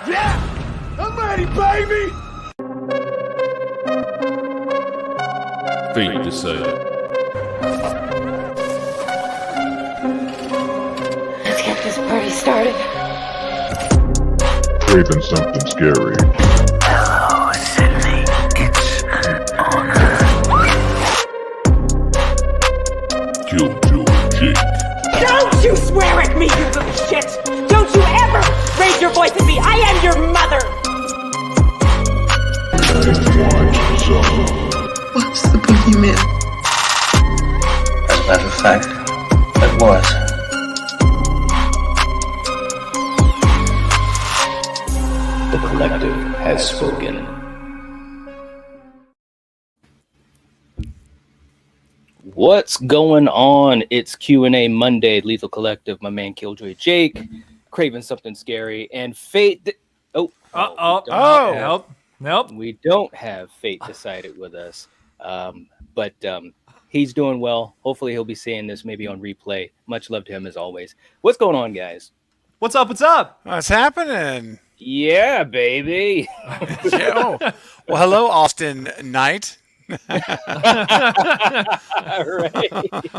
Yeah! I'm ready, baby! Fate decided. Let's get this party started. Craven something scary. Hello, Sydney. It's an honor. Killjoy Jake. Don't you swear at me, you little shit! Don't you ever raise your voice at me! I am your mother! Watch Zone. What's the boogeyman? As a matter of fact, it was. The collective has spoken. What's going on? It's Q&A Monday. Lethal Collective, my man Killjoy Jake, Craven something scary, and Fate. Nope. We don't have Fate decided with us, but he's doing well. Hopefully, he'll be seeing this maybe on replay. Much love to him as always. What's going on, guys? What's up? What's up? What's happening? Yeah, baby. Well, hello, Austin Knight. Right.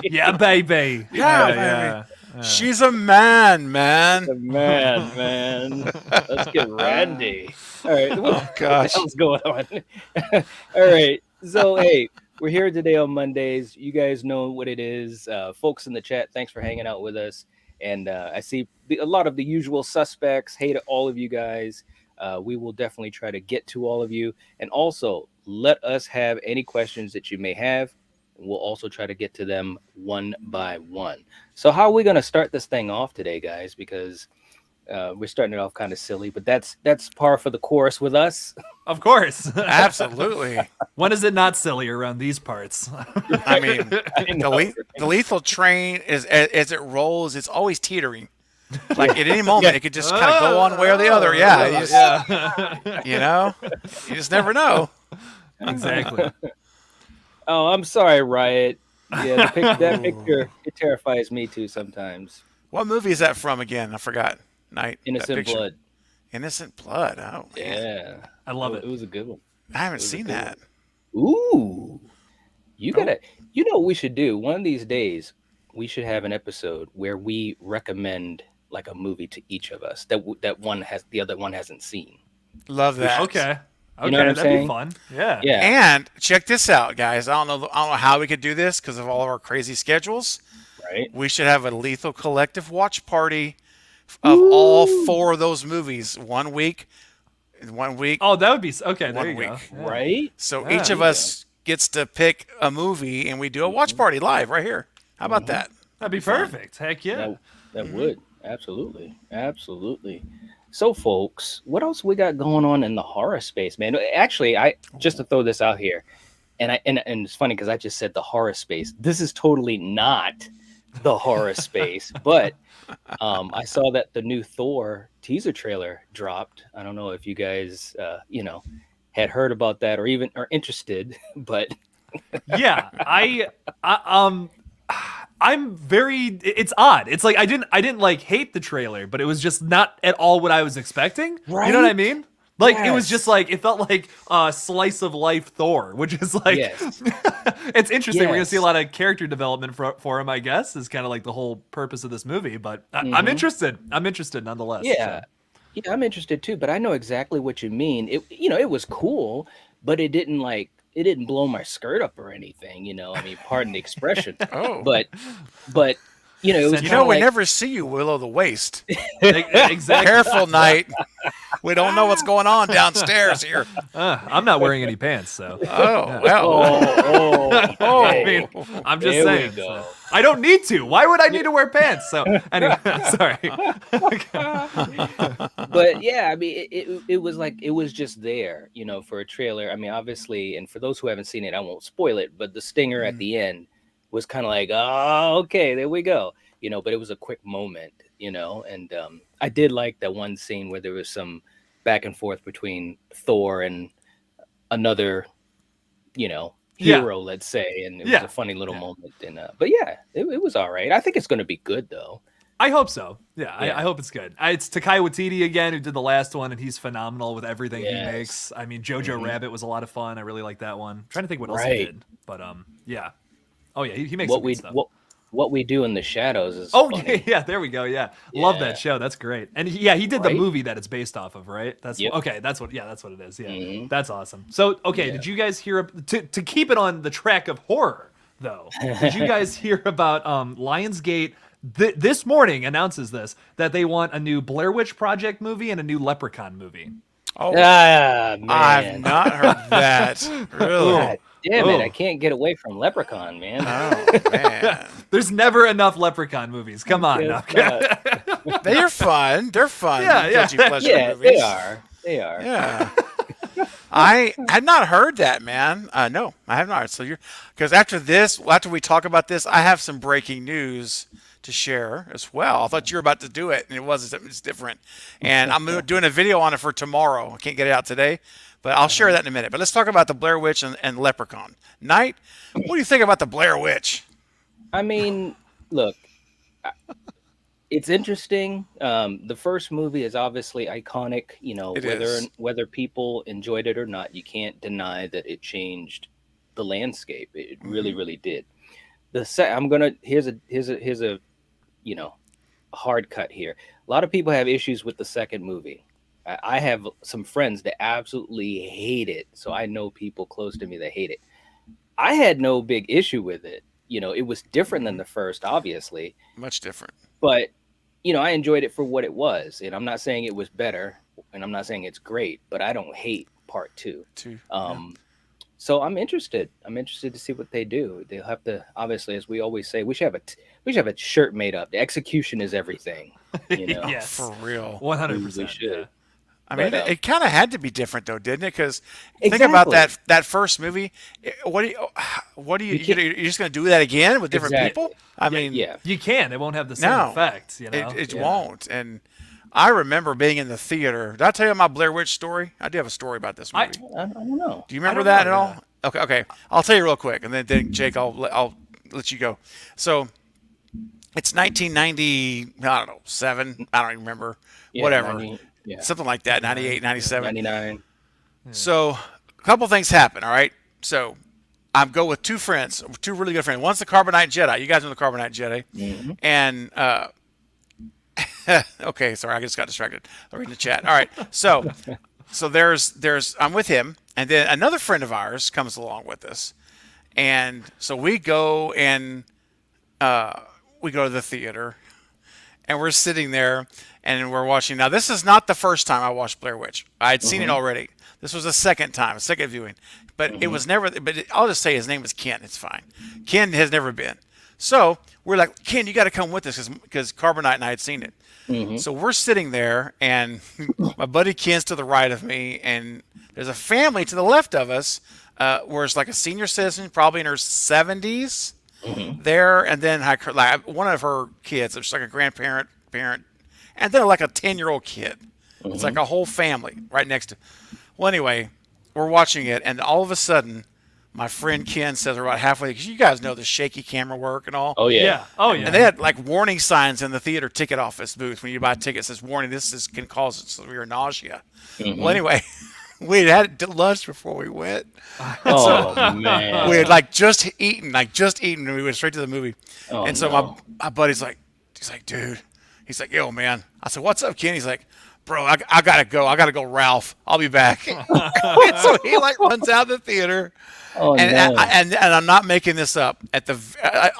Yeah, baby. Yeah. She's a man. Man. Let's get Randy. All right. Oh, gosh. What the hell's going on? All right. So, hey, we're here today on Mondays. You guys know what it is. Folks in the chat, thanks for hanging out with us. And I see a lot of the usual suspects. Hey to all of you guys. We will definitely try to get to all of you. And also, let us have any questions that you may have. We'll also try to get to them one by one. So how are we going to start this thing off today, guys? Because we're starting it off kind of silly, but that's par for the course with us. Of course. Absolutely. When is it not silly around these parts? I mean, the lethal train, as it rolls, it's always teetering. Like at any moment, it could just kind of go one way or the other. Yeah. You just never know. Exactly. Oh, I'm sorry, Riot. Yeah, that picture, it terrifies me too sometimes. What movie is that from again? I forgot. Innocent Blood. Innocent Blood. Oh, man. Yeah. I love it. It was a good one. I haven't seen that. Ooh. You know what we should do? One of these days, we should have an episode where we recommend like a movie to each of us that the other one hasn't seen. Love that. Okay. You know what I'm that'd saying? be fun. Yeah. And check this out, guys. I don't know how we could do this because of all of our crazy schedules. Right. We should have a Lethal Collective watch party of all four of those movies 1 week. Oh, that would be okay. There 1 you week. go. Yeah. Right. So each of us gets to pick a movie, and we do a watch party live right here. How about that? That'd be perfect. Heck yeah. That would. Absolutely. So, folks, what else we got going on in the horror space, man? Actually, just to throw this out here, and it's funny because I just said the horror space. This is totally not the horror space, but I saw that the new Thor teaser trailer dropped. I don't know if you guys, had heard about that or even are interested, but Yeah, I'm very. It's odd. It's like I didn't like hate the trailer, but it was just not at all what I was expecting. Right? You know what I mean? Like Yes. it was just like it felt like slice of life Thor, which is like Yes. it's interesting. We're gonna Yes. see a lot of character development for him, I guess, is kind of like the whole purpose of this movie. But I'm interested. I'm interested nonetheless. Yeah. So. Yeah, I'm interested too, but I know exactly what you mean. It was cool, but it didn't blow my skirt up or anything, I mean, pardon the expression. Oh. But it was we like, never see you below the waist. Exactly. Careful, Knight. We don't know what's going on downstairs here. I'm not wearing any pants, so. Oh, well. I mean, I'm just There we saying. go. So. I don't need to. Why would I need to wear pants? So anyway, sorry. But yeah, I mean, it was like it was just there, for a trailer. I mean, obviously, and for those who haven't seen it, I won't spoil it. But the stinger at the end was kind of like, oh, okay, there we go, But it was a quick moment, And I did like that one scene where there was some back and forth between Thor and another, hero, let's say, and it was a funny little moment. And but yeah, it was all right. I think it's going to be good though. I hope so. Yeah, I hope it's good. It's Takai Waititi again, who did the last one, and he's phenomenal with everything he makes. I mean, Jojo Rabbit was a lot of fun. I really like that one. I'm trying to think what else he did, but yeah. Oh yeah, he makes some good stuff. What We Do in the Shadows is funny. Yeah, there we go. Yeah. Love that show. That's great. And he did the movie that it's based off of, right? That's okay. That's what it is. Yeah, that's awesome. So did you guys hear to keep it on the track of horror though? Did you guys hear about Lionsgate? This morning announces that they want a new Blair Witch Project movie and a new Leprechaun movie. Oh, man. I've not heard that. Really? God damn it! I can't get away from Leprechaun, man. Oh man. There's never enough Leprechaun movies. Come on. They're fun. They're fun. Yeah. Movies. They are. Yeah. I had not heard that, man. No, I have not. So because after we talk about this, I have some breaking news to share as well. I thought you were about to do it, and it wasn't. It's different. And I'm doing a video on it for tomorrow. I can't get it out today, but I'll share that in a minute. But let's talk about the Blair Witch and Leprechaun. Knight, what do you think about the Blair Witch? I mean, look, it's interesting. The first movie is obviously iconic. You know, whether people enjoyed it or not, you can't deny that it changed the landscape. It really, really did. Here's a hard cut here. A lot of people have issues with the second movie. I have some friends that absolutely hate it. So I know people close to me that hate it. I had no big issue with it. You know, it was different than the first, obviously. Much different. But, you know, I enjoyed it for what it was. And I'm not saying it was better, and I'm not saying it's great, but I don't hate part two. So I'm interested. I'm interested to see what they do. They'll have to, obviously, as we always say, we should have a shirt made up. The execution is everything. You know? Yes, for real. 100%. We should. I mean, it kind of had to be different, though, didn't it? Because think about that first movie. What do you? You're just going to do that again with different people? I mean, you can. It won't have the same effect. You know, it won't. And I remember being in the theater. Did I tell you my Blair Witch story? I do have a story about this movie. I don't know. Do you remember that at all? Okay. I'll tell you real quick, and then Jake, I'll let you go. So it's 1990. I don't know, 7. I don't even remember. Whatever. Something like that. 98, 97, 99. So a couple things happen. All right. So I go with two friends, two really good friends. One's the Carbonite Jedi. You guys know the Carbonite Jedi. And okay, sorry, I just got distracted. I'm reading the chat. All right, so there's I'm with him, and then another friend of ours comes along with us, and so we go to the theater, and we're sitting there, and we're watching. Now, this is not the first time I watched Blair Witch. I had seen it already. This was the second viewing, but it was never. But I'll just say his name was Ken. It's fine. Ken has never been. So we're like, Ken, you got to come with us because Carbonite and I had seen it. So we're sitting there, and my buddy Ken's to the right of me, and there's a family to the left of us, where it's like a senior citizen, probably in her 70s, there, and then like one of her kids, it's like a grandparent, parent, and then like a 10-year-old kid. It's like a whole family right next to. Well, anyway, we're watching it, and all of a sudden, my friend Ken says we're about halfway, because you guys know the shaky camera work and all. Oh, yeah. And they had like warning signs in the theater ticket office booth when you buy tickets. It says, warning, can cause severe nausea. Well, anyway, we had lunch before we went. Man. We had just eaten, and we went straight to the movie. So my buddy's like, dude, he's like, yo, man. I said, what's up, Ken? He's like, bro, I gotta go. I gotta go, Ralph. I'll be back. And so he runs out of the theater. And I'm not making this up. At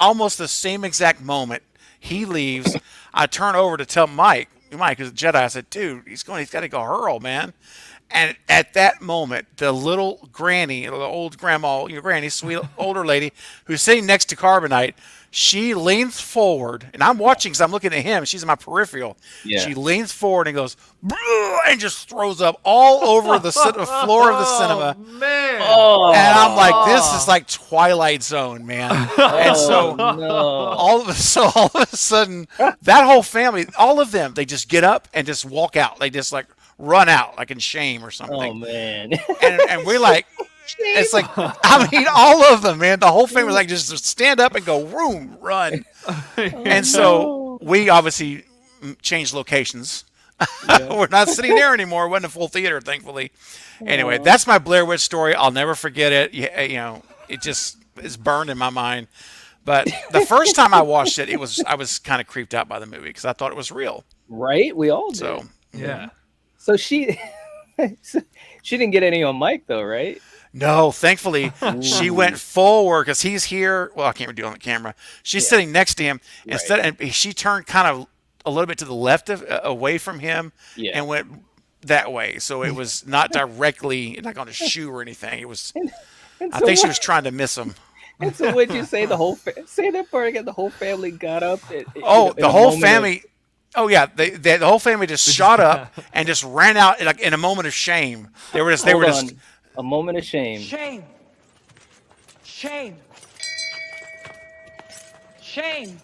almost the same exact moment, he leaves. I turn over to tell Mike is a Jedi. I said, dude, he's got to go hurl, man. And at that moment, the little granny, the old grandma, granny, sweet older lady who's sitting next to Carbonite, she leans forward, and I'm watching because I'm looking at him. She's in my peripheral. Yeah. She leans forward and goes, and just throws up all over the floor of the cinema. Man. And I'm like, this is like Twilight Zone, man. And so all of a sudden, that whole family, all of them, they just get up and just walk out. They just run out in shame or something. Oh, man. And we're like, it's like, I mean, all of them, man. The whole family was just stand up and go, room, run. And so we obviously changed locations. We're not sitting there anymore. It wasn't a full theater, thankfully. Anyway, that's my Blair Witch story. I'll never forget it. You know, it just is burned in my mind. But the first time I watched it, I was kind of creeped out by the movie because I thought it was real. Right? We all did. So Yeah. So she didn't get any on Mike though, right? no, thankfully she went forward because he's here. Well, I can't do it on the camera. She's sitting next to him and she turned kind of a little bit to the left away from him and went that way. So it was not directly like on a shoe or anything. It was. I think she was trying to miss him. And so would you say say that part again? The whole family got up. The whole family. Oh yeah, the whole family just shot up and just ran out like in a moment of shame. They were just a moment of shame. Shame. Shame. Shame.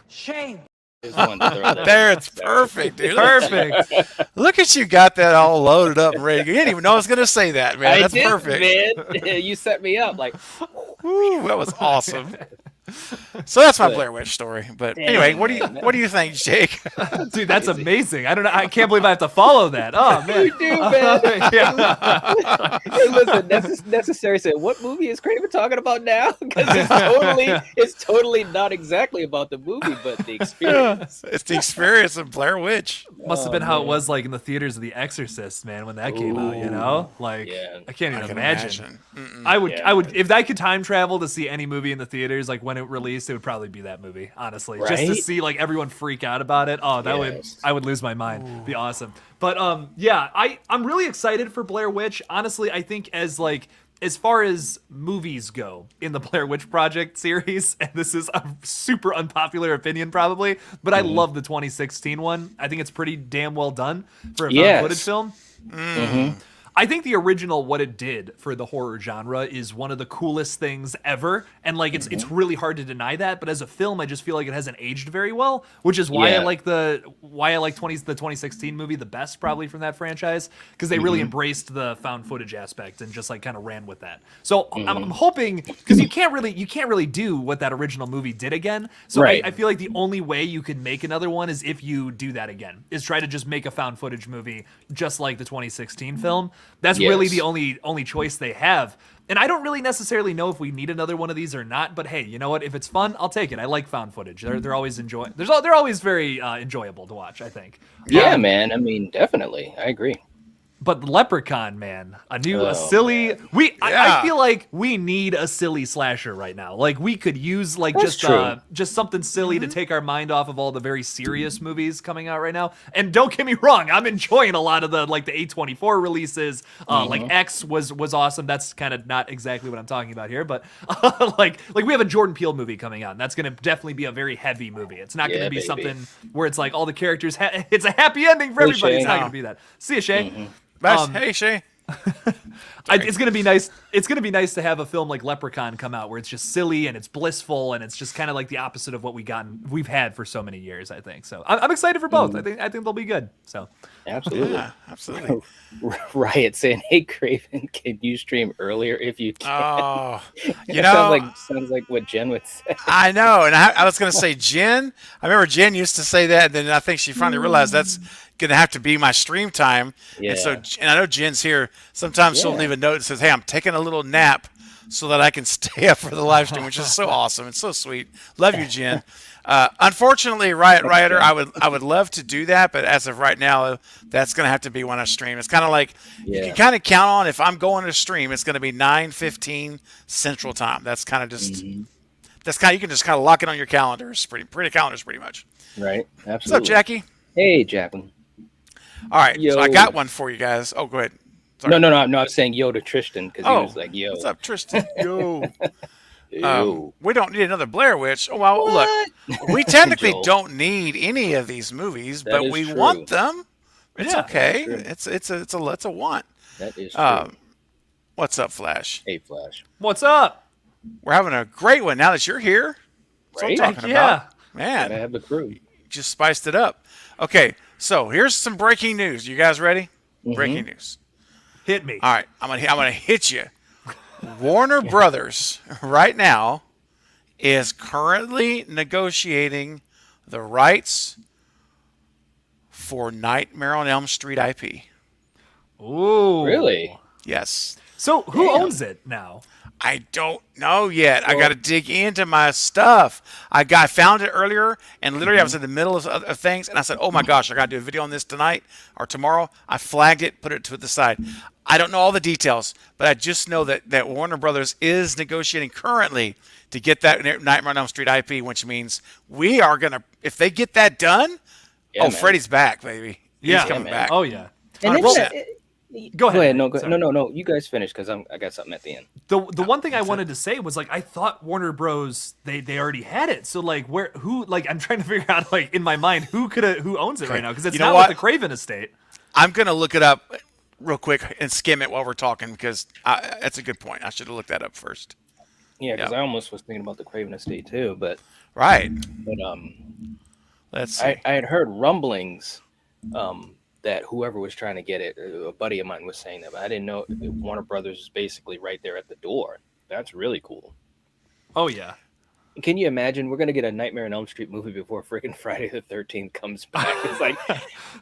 Shame. There, it's perfect, dude. Perfect. Look at you, got that all loaded up and ready. You didn't even know I was going to say that, man. That's perfect. Man. You set me up like. Woo, that was awesome. So that's my Blair Witch story. But anyway, what do you think, Jake? Dude, that's amazing. I don't know. I can't believe I have to follow that. Oh man, you do, man. Hey, listen, necessary said, what movie is Craven talking about now? Because it's totally not exactly about the movie, but the experience. It's the experience of Blair Witch. Must have been how it was like in the theaters of The Exorcist, man, when that came out. You know, like I can't even imagine. I would if I could time travel to see any movie in the theaters, like when it released, it would probably be that movie, honestly. Just to see like everyone freak out about it. Oh, I would lose my mind. It'd be awesome. But I'm really excited for Blair Witch. Honestly, I think as far as movies go in the Blair Witch Project series, and this is a super unpopular opinion probably, but I love the 2016 one. I think it's pretty damn well done for a found footage film. I think the original, what it did for the horror genre, is one of the coolest things ever, and like it's really hard to deny that. But as a film, I just feel like it hasn't aged very well, which is why I like the 2016 movie the best, probably from that franchise, because they really embraced the found footage aspect and just like kind of ran with that. So I'm hoping, because you can't really do what that original movie did again. So I feel like the only way you could make another one is if you do that again, is try to just make a found footage movie just like the 2016 film. That's really the only choice they have. And I don't really necessarily know if we need another one of these or not, but hey, you know what? If it's fun, I'll take it. I like found footage. They're always they're always very enjoyable to watch, I think. Yeah, man. I mean, definitely. I agree. But Leprechaun, man, a silly. I feel like we need a silly slasher right now. Like we could use like just something silly to take our mind off of all the very serious movies coming out right now. And don't get me wrong, I'm enjoying a lot of the A24 releases. Like X was awesome. That's kind of not exactly what I'm talking about here, but like we have a Jordan Peele movie coming out, and that's gonna definitely be a very heavy movie. It's not gonna be something where it's like all the characters. It's a happy ending for everybody. It's not gonna be that. See ya, Shay. Hey, Shay. It's gonna be nice. It's gonna be nice to have a film like Leprechaun come out where it's just silly and it's blissful and it's just kind of like the opposite of what we've had for so many years. I think so. I'm excited for both. I think they'll be good. So absolutely, absolutely. Riot saying, "Hey, Craven, can you stream earlier if you can?" Oh, you know, sounds like what Jen would say. I know, and I was gonna say Jen. I remember Jen used to say that, and then I think she finally realized that's gonna have to be my stream time. Yeah. And I know Jen's here. Sometimes she'll leave a note that says, "Hey, I'm taking a little nap so that I can stay up for the live stream," which is so awesome. It's so sweet. Love you, Jen. Unfortunately, Rioter, I would love to do that, but as of right now, that's gonna have to be when I stream. It's kind of like you can kind of count on if I'm going to stream, it's gonna be 9:15 Central Time. That's kind of just that's kind of, you can just kind of lock it on your calendars. Pretty calendars, pretty much. Right. Absolutely. What's up, Jackie? Hey, Jacqueline. All right, so I got one for you guys. Oh, go ahead. Sorry. No. I was saying yo to Tristan because he was like, yo. What's up, Tristan? Yo. We don't need another Blair Witch. Oh, well, look, we technically don't need any of these movies, but we want them. It's okay. It's a want. That is true. What's up, Flash? Hey, Flash. What's up? We're having a great one now that you're here. That's what I'm talking about. Man, I have the crew. Just spiced it up. Okay, so here's some breaking news. You guys ready? Breaking news. Hit me. All right, I'm gonna hit you. Warner Brothers right now is currently negotiating the rights for Nightmare on Elm Street IP. Ooh. Really? Yes. So who owns it now? I don't know yet. I got to dig into my stuff. I found it earlier, and literally I was in the middle of things, and I said, "Oh my gosh, I got to do a video on this tonight or tomorrow." I flagged it, put it to the side. I don't know all the details, but I just know that Warner Brothers is negotiating currently to get that Nightmare on Elm Street IP, which means we are gonna, if they get that done, man. Freddy's back, baby. Yeah, He's coming back. Oh yeah. And 100%. Go ahead. No. You guys finish because I got something at the end. The one thing I wanted to say was, like, I thought Warner Bros. They already had it. So like, I'm trying to figure out, like, in my mind who owns it right now, because it's not with the Craven estate. I'm gonna look it up real quick and skim it while we're talking, because that's a good point. I should have looked that up first. Yeah, because I almost was thinking about the Craven estate too, but right. But let's see. I had heard rumblings that whoever was trying to get it, a buddy of mine was saying that, but I didn't know Warner Brothers is basically right there at the door. That's really cool. Oh yeah. Can you imagine? We're gonna get a Nightmare on Elm Street movie before freaking Friday the 13th comes back. It's like,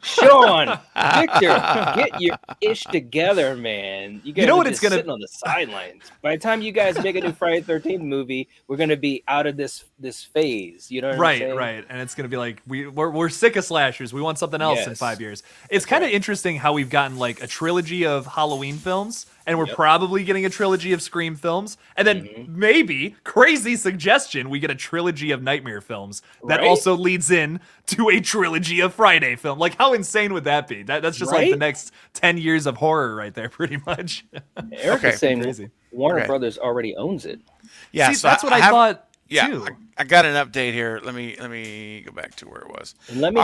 Sean, Victor, get your ish together, man. You guys know are what just it's gonna sitting on the sidelines. By the time you guys make a new Friday the 13th movie, we're gonna be out of this phase. You know what I'm saying? Right. And it's gonna be like we're sick of slashers. We want something else in 5 years. It's kind of interesting how we've gotten like a trilogy of Halloween films. And we're probably getting a trilogy of Scream films. And then maybe, crazy suggestion, we get a trilogy of Nightmare films that also leads in to a trilogy of Friday film. Like, how insane would that be? That's just like the next 10 years of horror right there, pretty much. Eric is saying Warner Brothers already owns it. Yeah, see, so that's what I thought too. I got an update here. Let me go back to where it was. And let me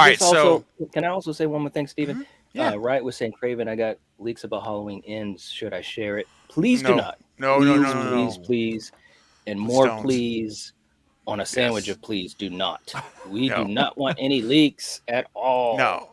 can I also say one more thing, Steven? Yeah. Riot was saying, Craven, I got leaks about Halloween Ends. Should I share it? Please do not. No. Please. And more please on a sandwich of please do not. We do not want any leaks at all. No.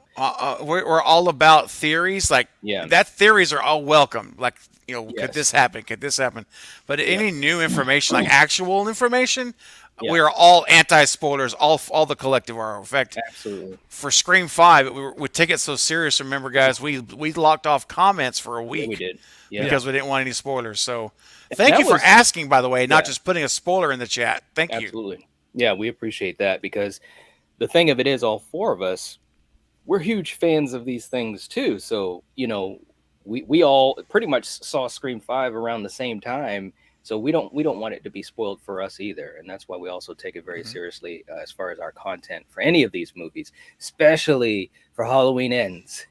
We're all about theories. Like, that theories are all welcome. Like, could this happen? Could this happen? But any new information, like actual information, we are all anti-spoilers. All the collective are. In fact, absolutely. For Scream 5, we take it so serious. Remember, guys, we locked off comments for a week. We did. Because we didn't want any spoilers. So thank you for asking, by the way, not just putting a spoiler in the chat. Thank you. Absolutely. Yeah, we appreciate that, because the thing of it is, all four of us, we're huge fans of these things too. So, we all pretty much saw Scream 5 around the same time. So we don't want it to be spoiled for us either. And that's why we also take it very seriously as far as our content for any of these movies, especially for Halloween Ends.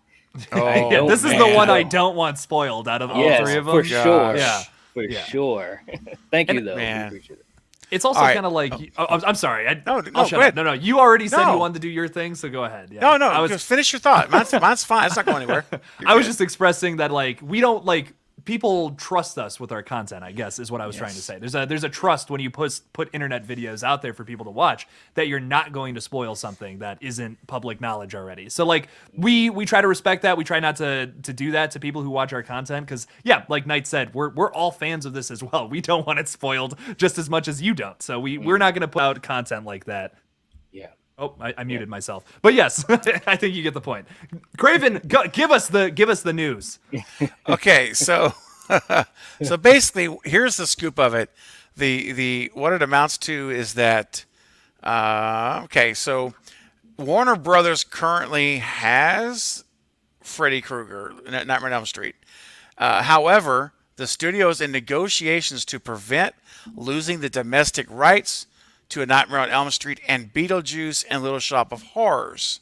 Oh, this is the one I don't want spoiled out of all three of them. For sure. Yeah. For sure. Thank you, though. Man. We appreciate it. It's also kind of like, I'm sorry. I'll shut up. No, you already said you wanted to do your thing, so go ahead. Yeah. No, just finish your thought. Mine's fine. It's not going anywhere. I was just expressing that, like, we don't, like, people trust us with our content, I guess, is what I was trying to say. There's a trust when you put internet videos out there for people to watch, that you're not going to spoil something that isn't public knowledge already. So, like, we try to respect that. We try not to do that to people who watch our content, because, like Knight said, we're all fans of this as well. We don't want it spoiled just as much as you don't. So we're not going to put out content like that. Yeah. Oh, I muted myself. But yes, I think you get the point. Craven, give us the news. Okay, so basically, here's the scoop of it. The what it amounts to is that so Warner Brothers currently has Freddy Krueger, Nightmare on Elm Street. However, the studio is in negotiations to prevent losing the domestic rights to A Nightmare on Elm Street and Beetlejuice and Little Shop of Horrors,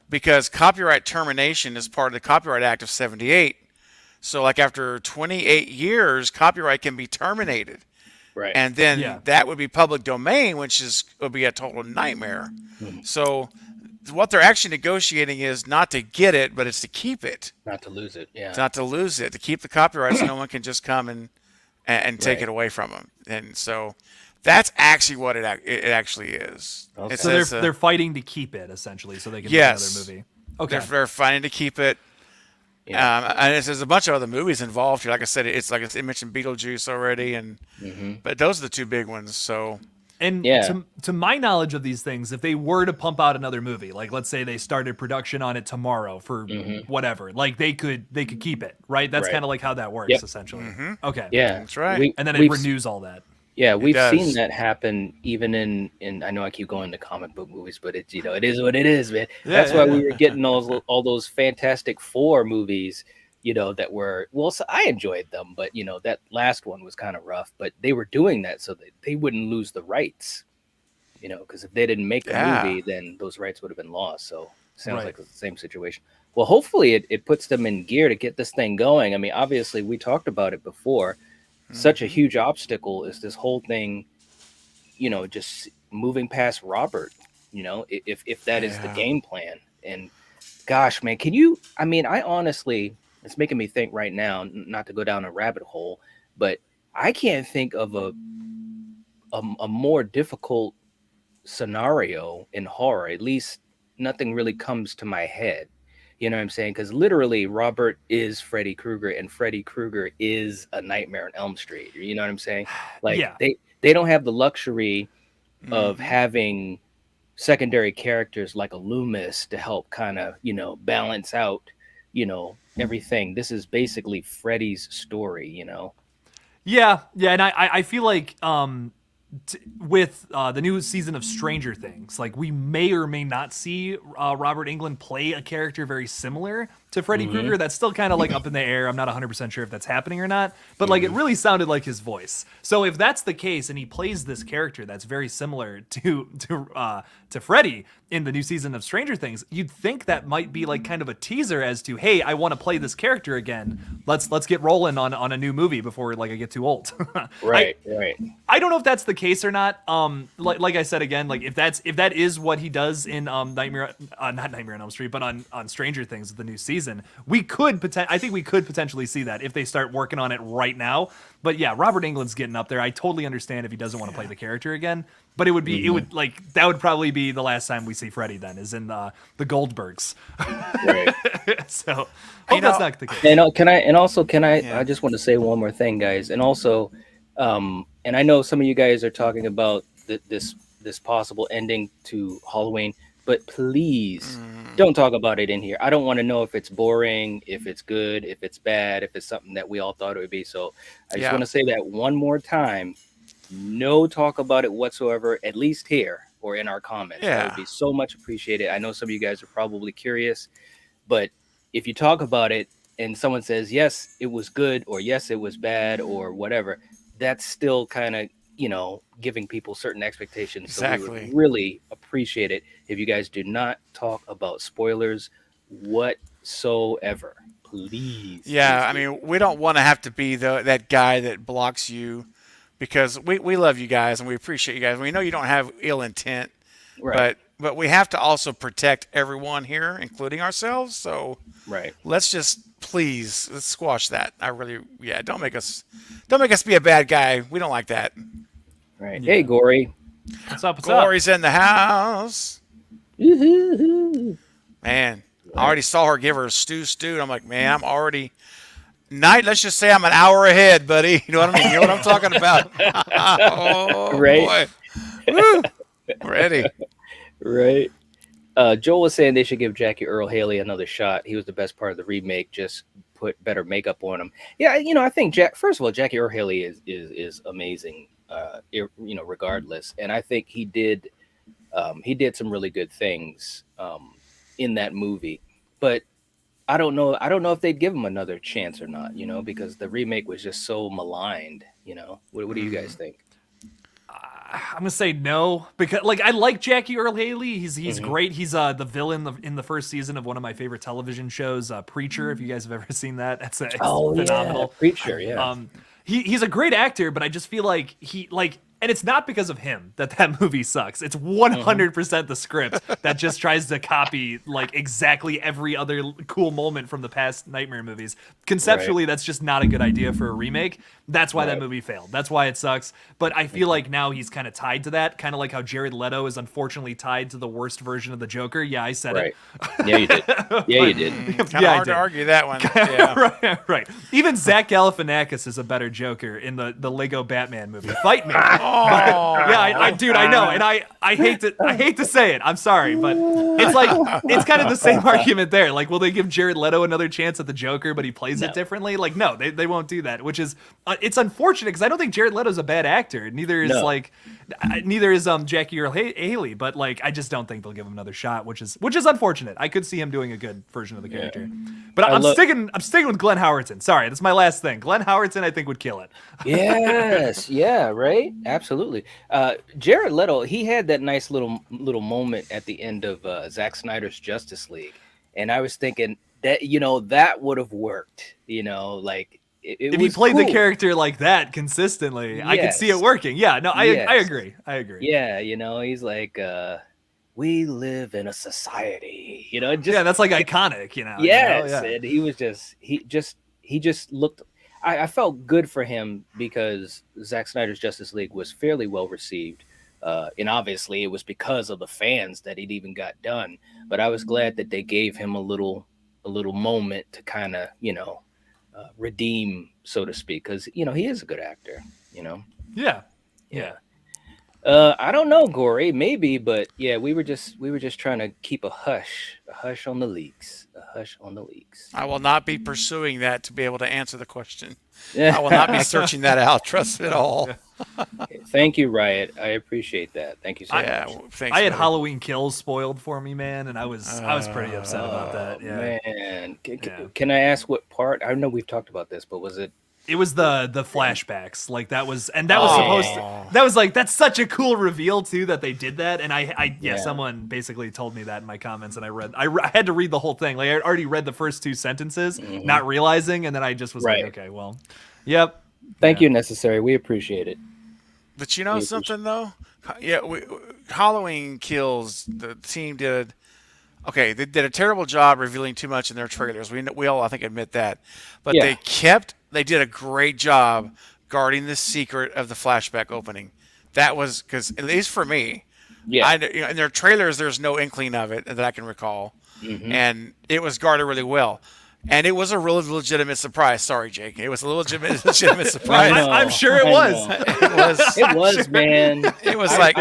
because copyright termination is part of the Copyright Act of '78. So, like, after 28 years, copyright can be terminated. Right. And then that would be public domain, which would be a total nightmare. So what they're actually negotiating is not to get it, but it's to keep it. Not to lose it, yeah. Not to lose it, to keep the copyright so no one can just come and take it away from them. And so that's actually what it actually is. Okay. So they're fighting to keep it, essentially, so they can make another movie. Okay. They're fighting to keep it. Yeah. And there's a bunch of other movies involved here. Like I said, it's like I mentioned Beetlejuice already, but those are the two big ones. So And to my knowledge of these things, if they were to pump out another movie, like let's say they started production on it tomorrow for whatever, like they could keep it, right? That's kind of like how that works essentially. Okay. Yeah, that's right. And then it renews all that. Yeah, we've seen that happen even in. I know I keep going to comic book movies, but it's it is what it is, man. That's why we were getting all those Fantastic Four movies. That were so I enjoyed them, but that last one was kind of rough. But they were doing that so that they wouldn't lose the rights. Because if they didn't make the movie, then those rights would have been lost. So sounds like it's the same situation. Well, hopefully it puts them in gear to get this thing going. I mean, obviously we talked about it before. Such a huge obstacle is this whole thing, just moving past Robert, if that is the game plan. And gosh, man, I honestly, it's making me think right now, not to go down a rabbit hole, but I can't think of a more difficult scenario in horror. At least nothing really comes to my head. You know what I'm saying? Because literally Robert is Freddy Krueger and Freddy Krueger is a Nightmare on Elm Street. You know what I'm saying? Like they don't have the luxury of having secondary characters like a Loomis to help kind of, balance out, everything. This is basically Freddy's story, Yeah. And I feel like with the new season of Stranger Things, like we may or may not see Robert Englund play a character very similar to Freddy Krueger. That's still kind of like up in the air. I'm not 100% sure if that's happening or not, but like it really sounded like his voice. So if that's the case and he plays this character that's very similar to Freddy in the new season of Stranger Things, you'd think that might be like kind of a teaser as to, hey, I want to play this character again. Let's get rolling on a new movie before like I get too old. Right. I don't know if that's the case or not. Like I said again, like if that is what he does in not Nightmare on Elm Street, but on Stranger Things, the new season, I think we could potentially see that if they start working on it right now. But yeah, Robert Englund's getting up there. I totally understand if he doesn't want to play the character again, but it would be that would probably be the last time we see Freddy then, is in the Goldbergs. Right. So hope that's not the case. I just want to say one more thing, guys. And also, and I know some of you guys are talking about this possible ending to Halloween, but please don't talk about it in here. I don't want to know if it's boring, if it's good, if it's bad, if it's something that we all thought it would be. So I just want to say that one more time. No talk about it whatsoever, at least here or in our comments. That would be so much appreciated. I know some of you guys are probably curious, but if you talk about it and someone says, yes, it was good, or yes, it was bad, or whatever, that's still kind of, giving people certain expectations. Exactly. So we would really appreciate it if you guys do not talk about spoilers whatsoever. Please. Yeah, please. I mean, we don't want to have to be that guy that blocks you, because we love you guys and we appreciate you guys. We know you don't have ill intent, Right. but we have to also protect everyone here, including ourselves. So let's just let's squash that. Don't make us be a bad guy. We don't like that. Right. Yeah. Hey, Gory. What's up? Gory's in the house. Man, I already saw her give her a stew. And I'm like, man, I'm already let's just say I'm an hour ahead, buddy. You know what I mean? You know what I'm talking about? Oh, right. Boy. Woo. Ready. Right. Joel was saying they should give Jackie Earl Haley another shot. He was the best part of the remake. Just put better makeup on him. Yeah, I think first of all, Jackie Earl Haley is amazing. Regardless, and I think he did some really good things in that movie. But I don't know if they'd give him another chance or not. Because the remake was just so maligned. What do you guys think? I'm gonna say no, because I like Jackie Earl Haley. He's great. He's the villain in the first season of one of my favorite television shows, Preacher. If you guys have ever seen that, that's phenomenal. Preacher, yeah. He's a great actor, but I just feel like and it's not because of him that movie sucks. It's 100% the script that just tries to copy exactly every other cool moment from the past Nightmare movies. Conceptually, that's just not a good idea for a remake. That's why that movie failed. That's why it sucks. But I feel like now he's kind of tied to that, kind of like how Jared Leto is unfortunately tied to the worst version of the Joker. Yeah, I said it. Yeah, you did. Yeah, you did. Kind of hard to argue that one. Yeah. right. Even Zach Galifianakis is a better Joker in the Lego Batman movie. Fight me. Dude, I know, and I hate to say it. I'm sorry, but it's like it's kind of the same argument there. Like, will they give Jared Leto another chance at the Joker, but he plays it differently? Like, no, they won't do that. Which is it's unfortunate because I don't think Jared Leto's a bad actor. Neither is Jackie Earle Haley. But like, I just don't think they'll give him another shot, which is unfortunate. I could see him doing a good version of the character. But I'm sticking with Glenn Howerton. Sorry, that's my last thing. Glenn Howerton, I think, would kill it. Yes, yeah, right, absolutely. Jared Leto, he had that nice little moment at the end of Zack Snyder's Justice League, and I was thinking that that would have worked. Like if he played the character like that consistently, yes. I could see it working. Yeah, no, I agree. Yeah, he's like, we live in a society. That's like iconic. Yes, and he just looked. I felt good for him because Zack Snyder's Justice League was fairly well received. And obviously it was because of the fans that it even got done. But I was glad that they gave him a little moment to kind of, redeem, so to speak, because, he is a good actor, Yeah. I don't know, Gory, maybe, but yeah, we were just trying to keep a hush on the leaks. I will not be pursuing that to be able to answer the question. I will not be searching that out. Trust me at all. Thank you, Riot. I appreciate that. Thank you so much. Thanks, I had Halloween Kills spoiled for me, man, and I was pretty upset about that. Yeah, man. Can I ask what part? I know we've talked about this, but was it? It was the flashbacks, like that was supposed to. That was like that's such a cool reveal too that they did that, and someone basically told me that in my comments, and I had to read the whole thing. Like I already read the first two sentences, not realizing, and then I just was like, okay, well, yep. Thank you, Necessary. We appreciate it. But something though, Halloween Kills. The team did. Okay, they did a terrible job revealing too much in their trailers. We all, I think, admit that. But they did a great job guarding the secret of the flashback opening. That was, because, at least for me, in their trailers, there's no inkling of it that I can recall. And it was guarded really well. And it was a really legitimate surprise. Sorry, Jake. It was a legitimate surprise. I'm sure it was. It was, man. It was like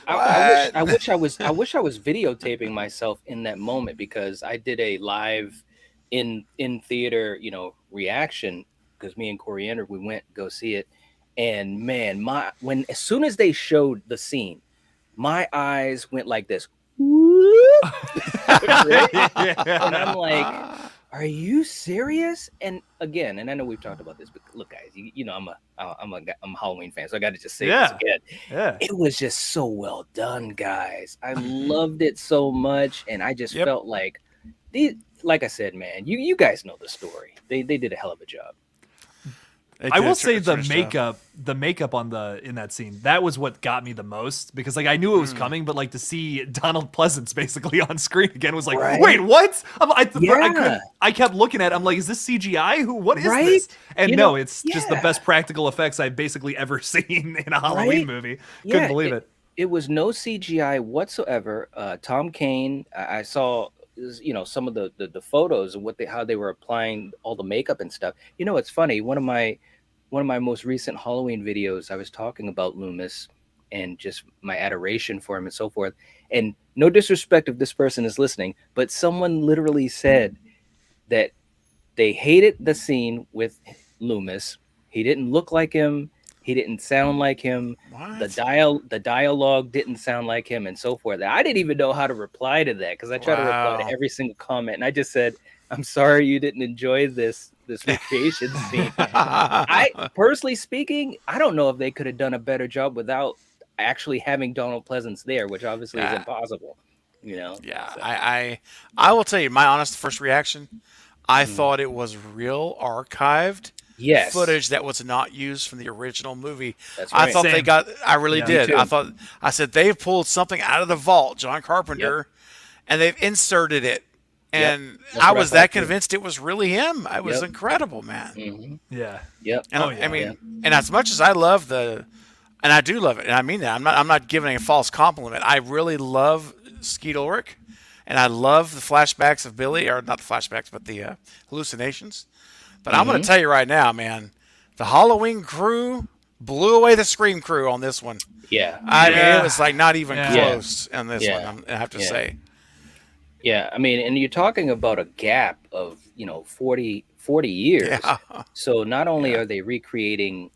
I wish I was videotaping myself in that moment, because I did a live in theater, reaction, because me and Coriander, we went go see it, and man, as soon as they showed the scene, my eyes went like this. And I'm like, are you serious? And again, and I know we've talked about this, but look, guys, I'm a Halloween fan, so I got to just say this again. Yeah. It was just so well done, guys. I loved it so much, and I just felt like like I said, man, you guys know the story. They did a hell of a job. I will say the makeup in that scene, that was what got me the most, because like I knew it was coming, but like to see Donald Pleasance basically on screen again was like, wait, what? I kept looking at it, I'm like, is this CGI? What is this? And no, it's just the best practical effects I've basically ever seen in a Halloween movie. Couldn't believe it. It was no CGI whatsoever. Tom Kane, I saw some of the photos and how they were applying all the makeup and stuff. It's funny. One of my most recent Halloween videos, I was talking about Loomis and just my adoration for him and so forth. And no disrespect if this person is listening, but someone literally said that they hated the scene with Loomis. He didn't look like him. He didn't sound like him. What? The dialogue didn't sound like him, and so forth. I didn't even know how to reply to that, because I tried to reply to every single comment, and I just said, "I'm sorry you didn't enjoy this recreation scene." I personally speaking, I don't know if they could have done a better job without actually having Donald Pleasance there, which obviously is impossible. Yeah, so. I will tell you my honest first reaction. I thought it was real archived. Yes. Footage that was not used from the original movie. That's right. I thought I really did. I said they've pulled something out of the vault, John Carpenter, and they've inserted it. And I was that convinced it was really him. It was incredible, man. Mm-hmm. Yeah. Yep. And I mean, and as much as I love and I do love it, and I mean that, I'm not giving a false compliment. I really love Skeet Ulrich, and I love the flashbacks of Billy, or not the flashbacks, but the hallucinations. But I'm going to tell you right now, man, the Halloween crew, blew away the Scream crew on this one. Yeah. I mean, it was like not even Yeah. close on this Yeah. one. I have to Yeah. say. Yeah, I mean, and you're talking about a gap of 40 years. Yeah. So not only are they recreating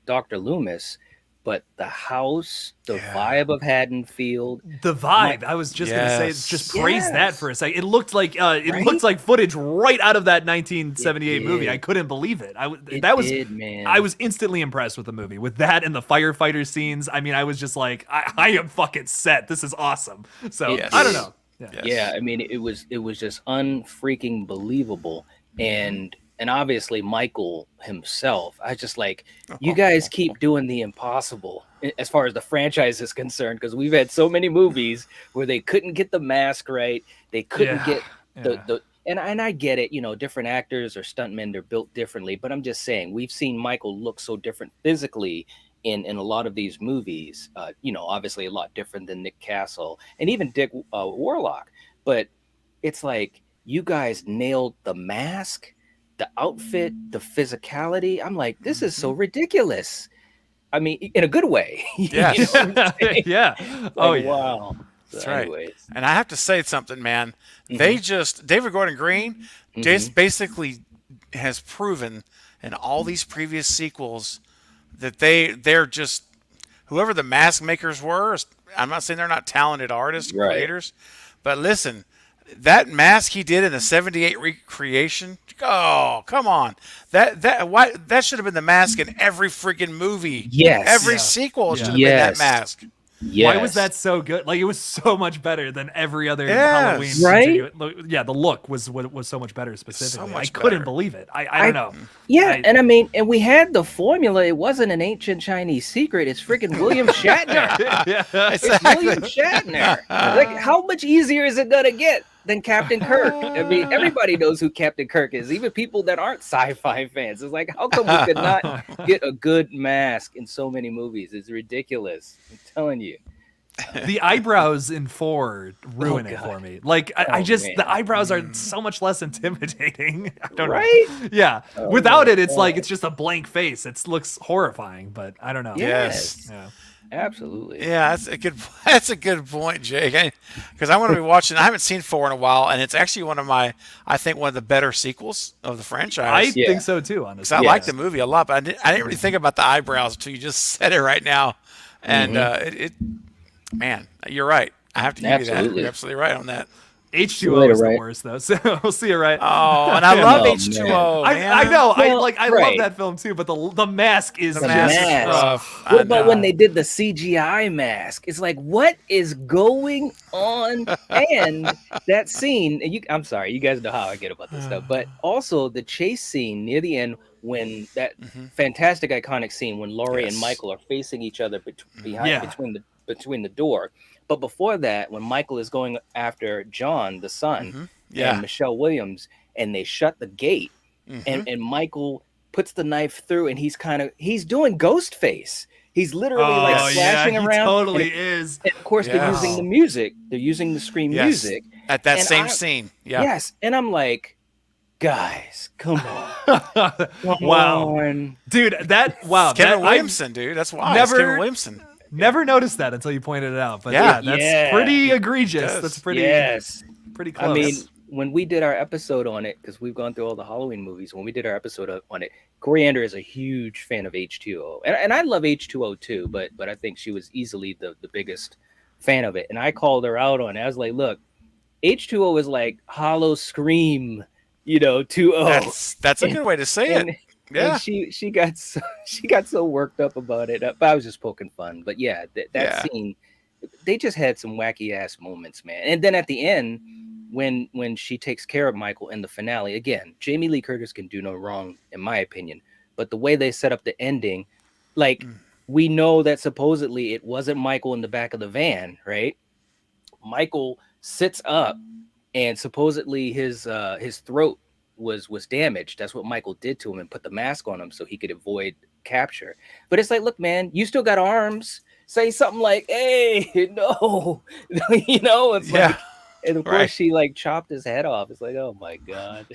Dr. Loomis, but the house, the vibe of Haddonfield, The vibe. I was just gonna say, Yes. just praise that Yes. for a second. It looked like Right? looked like footage right out of that 1978 It movie. I did. couldn't believe it. Man. I was instantly impressed with the movie, with that and the firefighter scenes. I mean, I was just like, I am fucking set. This is awesome. So Yes. I don't know. Yeah. Yes. Yeah, I mean, it was just unfreaking believable, and obviously Michael himself. I just like, you guys keep doing the impossible as far as the franchise is concerned, because we've had so many movies where they couldn't get the mask right, they couldn't get the and I get it, different actors or stuntmen, they're built differently, but I'm just saying we've seen Michael look so different physically in a lot of these movies, obviously a lot different than Nick Castle and even Dick Warlock, but it's like you guys nailed the mask, the outfit, the physicality. I'm like, this is so ridiculous. I mean, in a good way. Yes. Yeah. Oh Like, yeah. wow. That's So right. anyways. And I have to say something, man. They just David Gordon Green just basically has proven in all these previous sequels that they're just whoever the mask makers were. I'm not saying they're not talented artists, Right. creators, but listen, that mask he did in the '78 recreation. Oh, come on! That should have been the mask in every freaking movie. Yes. every Yeah. sequel should have Yes. been that mask. Yes. Why was that so good? Like, it was so much better than every other Yes. Halloween. Right? Yeah, the look was so much better specifically. much I couldn't better. believe it. I don't know. Yeah, and I mean, and we had the formula. It wasn't an ancient Chinese secret. It's freaking William Shatner. Yeah. It's William Shatner. Like, how much easier is it gonna get than Captain Kirk? I mean, everybody knows who Captain Kirk is, even people that aren't sci-fi fans. It's like, how come we could not get a good mask in so many movies? It's ridiculous. I'm telling you. The eyebrows in 4 ruin it God. for me. Like, I just, man. the eyebrows are so much less intimidating. I don't Right? know. Yeah. Oh, Without my it, it's like, God. it's just a blank face. It looks horrifying, but I don't know. Yes. Yeah. Absolutely. Yeah, that's a good point, Jake. Because I want to be watching. I haven't seen 4 in a while, and it's actually one of the better sequels of the I franchise. Yeah. think so too, Because honestly. I Yeah. like the movie a lot, but I didn't really think about the eyebrows until you just said it right now. And man, you're right. I have to give you that. Absolutely. You're absolutely right on that. H2O later, is the right? worst though, so we'll see you right. Oh, and I love Oh, H2O. I man. know. Well, I love right. that film too, but the mask is The The mask is mask. rough. What I about know. when they did the CGI mask? It's like, what is going on? And that scene, and I'm sorry, you guys know how I get about this stuff, but also the chase scene near the end when that fantastic iconic scene when Laurie and Yes. Michael are facing each other Yeah. between the door. But before that, when Michael is going after John, the son, Yeah. and Michelle Williams, and they shut the gate, and Michael puts the knife through, and he's doing ghost face. He's literally like slashing he around. totally and, is. and of course, they're Yes. using the music. They're using the Scream Yes. music. At that And same scene. Yeah. Yes, and I'm like, guys, come on, come Wow. on. Dude, wow. Kevin that- Williamson, dude. That's why. never- It's Kevin Williamson. Never noticed that until you pointed it out. But Yeah. yeah, that's Yeah. pretty egregious. Yes. That's pretty Yes. pretty close. I mean, when we did our episode on it, because we've gone through all the Halloween movies, when we did our episode on it, Coriander is a huge fan of H2O. And I love H2O too, but I think she was easily the biggest fan of it. And I called her out on it. I was like, look, H2O is like Hollow Scream, 2O. That's a good way to say And, it. Yeah. and she got so worked up about it. But I was just poking fun. But yeah, that Yeah. scene, they just had some wacky ass moments, man. And then at the end, when she takes care of Michael in the finale, again, Jamie Lee Curtis can do no wrong, in my opinion. But the way they set up the ending, like we know that supposedly it wasn't Michael in the back of the van, right? Michael sits up, and supposedly his throat was damaged. That's what Michael did to him and put the mask on him so he could avoid capture. But it's like, look, man, you still got arms. Say something like, "Hey, no," It's Yeah. like, and of course Right. she like chopped his head off. It's like, oh my god.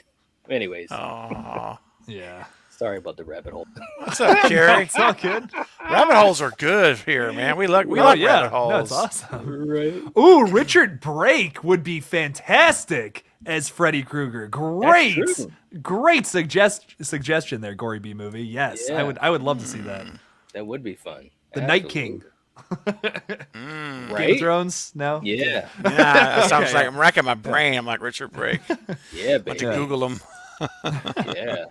Anyways, Oh. yeah. Sorry about the rabbit hole. What's up, Carrie? It's all good. Rabbit holes are good here, man. We like rabbit holes. No, it's awesome. Right. Ooh, Richard Brake would be fantastic as Freddy Krueger. Great suggestion there, Gory B movie. Yes, Yeah. I would love to see that. That would be fun. The Night King. Game Right? of Thrones? No. Yeah. Yeah, that sounds like I'm racking my brain. I'm like Richard Brake. Yeah, But baby. to Google him. Yeah.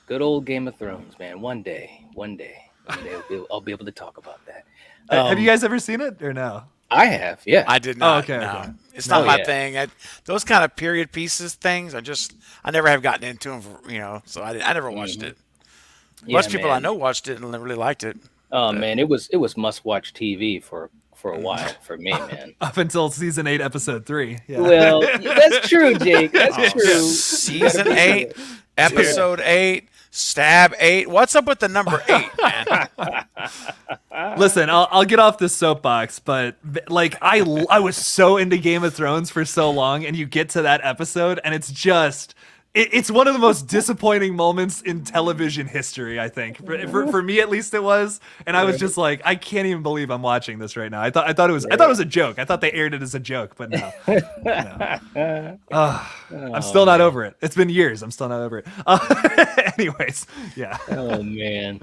Good old Game of Thrones, man. One day I'll be able to talk about that. Have you guys ever seen it or no? I have, yeah. I did not. okay, no. okay. It's not Oh, my yeah. thing. Those kind of period pieces things, I never have gotten into them. So I never watched it. Most people I know watched it and really liked it. Oh man, it was must-watch TV for a while for me, man. Up until season 8, episode 3. Yeah. Well, that's true, Jake. That's true. Season 8, episode 8, stab 8. What's up with the number 8, man? Listen, I'll get off this soapbox, but like I was so into Game of Thrones for so long, and you get to that episode, and it's just. It's one of the most disappointing moments in television history, I think. For me, at least, it was. And I was just like, I can't even believe I'm watching this right now. I thought it was a joke. I thought they aired it as a joke, but no. I'm still not over it. It's been years. I'm still not over it. Anyways, yeah. Oh man.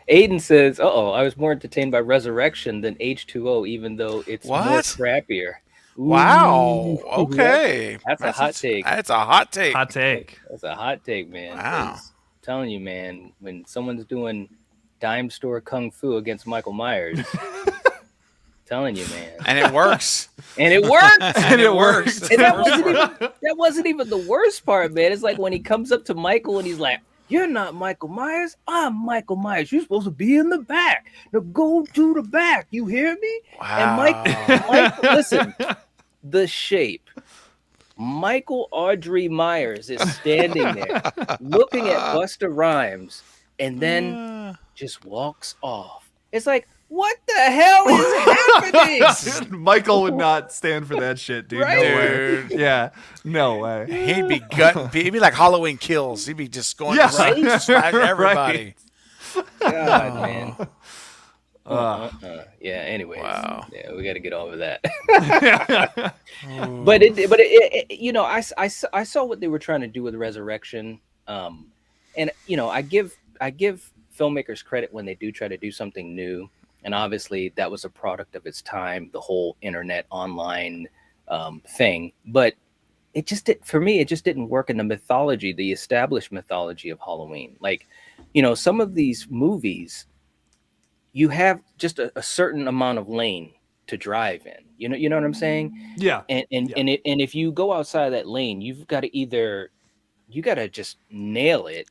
Aiden says, I was more entertained by Resurrection than H2O, even though it's more crappier. Wow. Okay. That's a hot take. That's a hot take. Hot take. That's a hot take, man. Wow. I'm telling you, man, when someone's doing dime store kung fu against Michael Myers, telling you, man. And it works. And it worked. And it works. And that wasn't even the worst part, man. It's like when he comes up to Michael and he's like, "You're not Michael Myers. I'm Michael Myers. You're supposed to be in the back. Now go to the back. You hear me?" Wow. And Mike, listen, the shape. Michael Audrey Myers is standing there looking at Busta Rhymes and then just walks off. It's like, what the hell is happening? Michael would not stand for that shit, dude. Right? No way. Yeah, no way. He'd be like Halloween Kills. He'd be just going Yeah. around just slapping everybody. God, man. Yeah. Anyways, Wow. Yeah, we got to get over that. but it, you know, I saw what they were trying to do with Resurrection, and you know, I give filmmakers credit when they do try to do something new, and obviously that was a product of its time, the whole internet online thing. But it just didn't work in the mythology, the established mythology of Halloween. Like, you know, some of these movies, you have just a certain amount of lane to drive in. You know what I'm saying? Yeah. And if you go outside of that lane, you got to just nail it,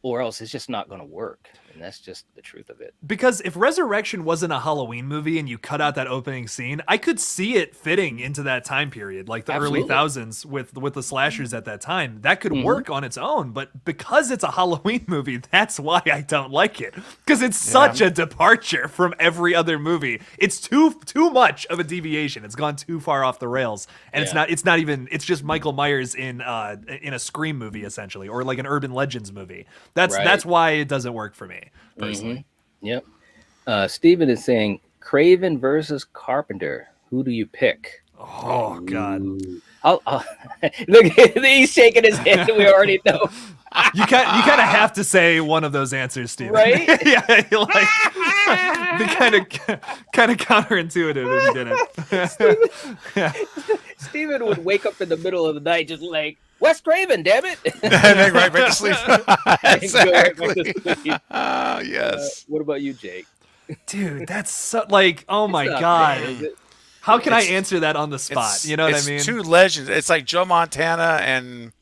or else it's just not going to work. And that's just the truth of it. Because if Resurrection wasn't a Halloween movie and you cut out that opening scene, I could see it fitting into that time period, like the early thousands with the slashers at that time. That could work on its own, but because it's a Halloween movie, that's why I don't like it. Because it's such a departure from every other movie. It's too much of a deviation. It's gone too far off the rails, and it's just Michael Myers in a Scream movie essentially, or like an Urban Legends movie. That's why it doesn't work for me. Personally. Yep. Steven is saying Craven versus Carpenter. Who do you pick? Oh God! Look, he's shaking his head. We already know. You kind of have to say one of those answers, Steven. Right? Yeah, like be kind of counterintuitive if you didn't. Steven would wake up in the middle of the night just like, Wes Craven, damn it. And then right back to sleep. Exactly. Yes. What about you, Jake? Dude, that's so like, oh my God. Bad, how can I answer that on the spot? You know what I mean? It's two legends. It's like Joe Montana and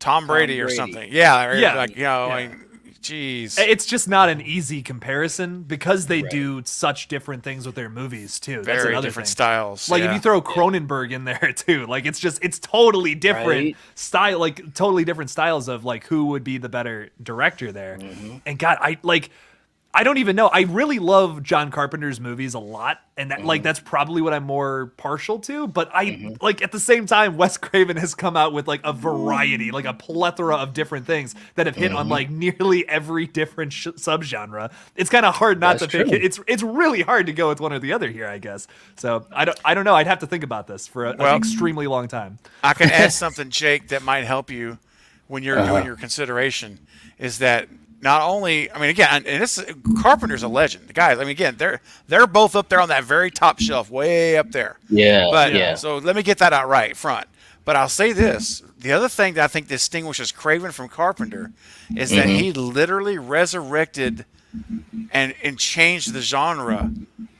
Tom Brady or something. Yeah. Yeah. Like, you know, like, jeez. It's just not an easy comparison because they do such different things with their movies too. That's Very another different thing. styles. Like if you throw Cronenberg in there too, like it's totally different style, like totally different styles of like who would be the better director there. And God, I don't even know. I really love John Carpenter's movies a lot, and that like that's probably what I'm more partial to. But I like at the same time, Wes Craven has come out with like a variety, like a plethora of different things that have hit on like nearly every different subgenre. It's kind of hard not to pick. It's really hard to go with one or the other here, I guess. So I don't know. I'd have to think about this for an extremely long time. I can add something, Jake, that might help you when you're doing your consideration. Is that not only, I mean, again, and this Carpenter's a legend. The guys, I mean, again, they're both up there on that very top shelf, way up there. Yeah. But so let me get that out right front. But I'll say this: the other thing that I think distinguishes Craven from Carpenter is that he literally resurrected and changed the genre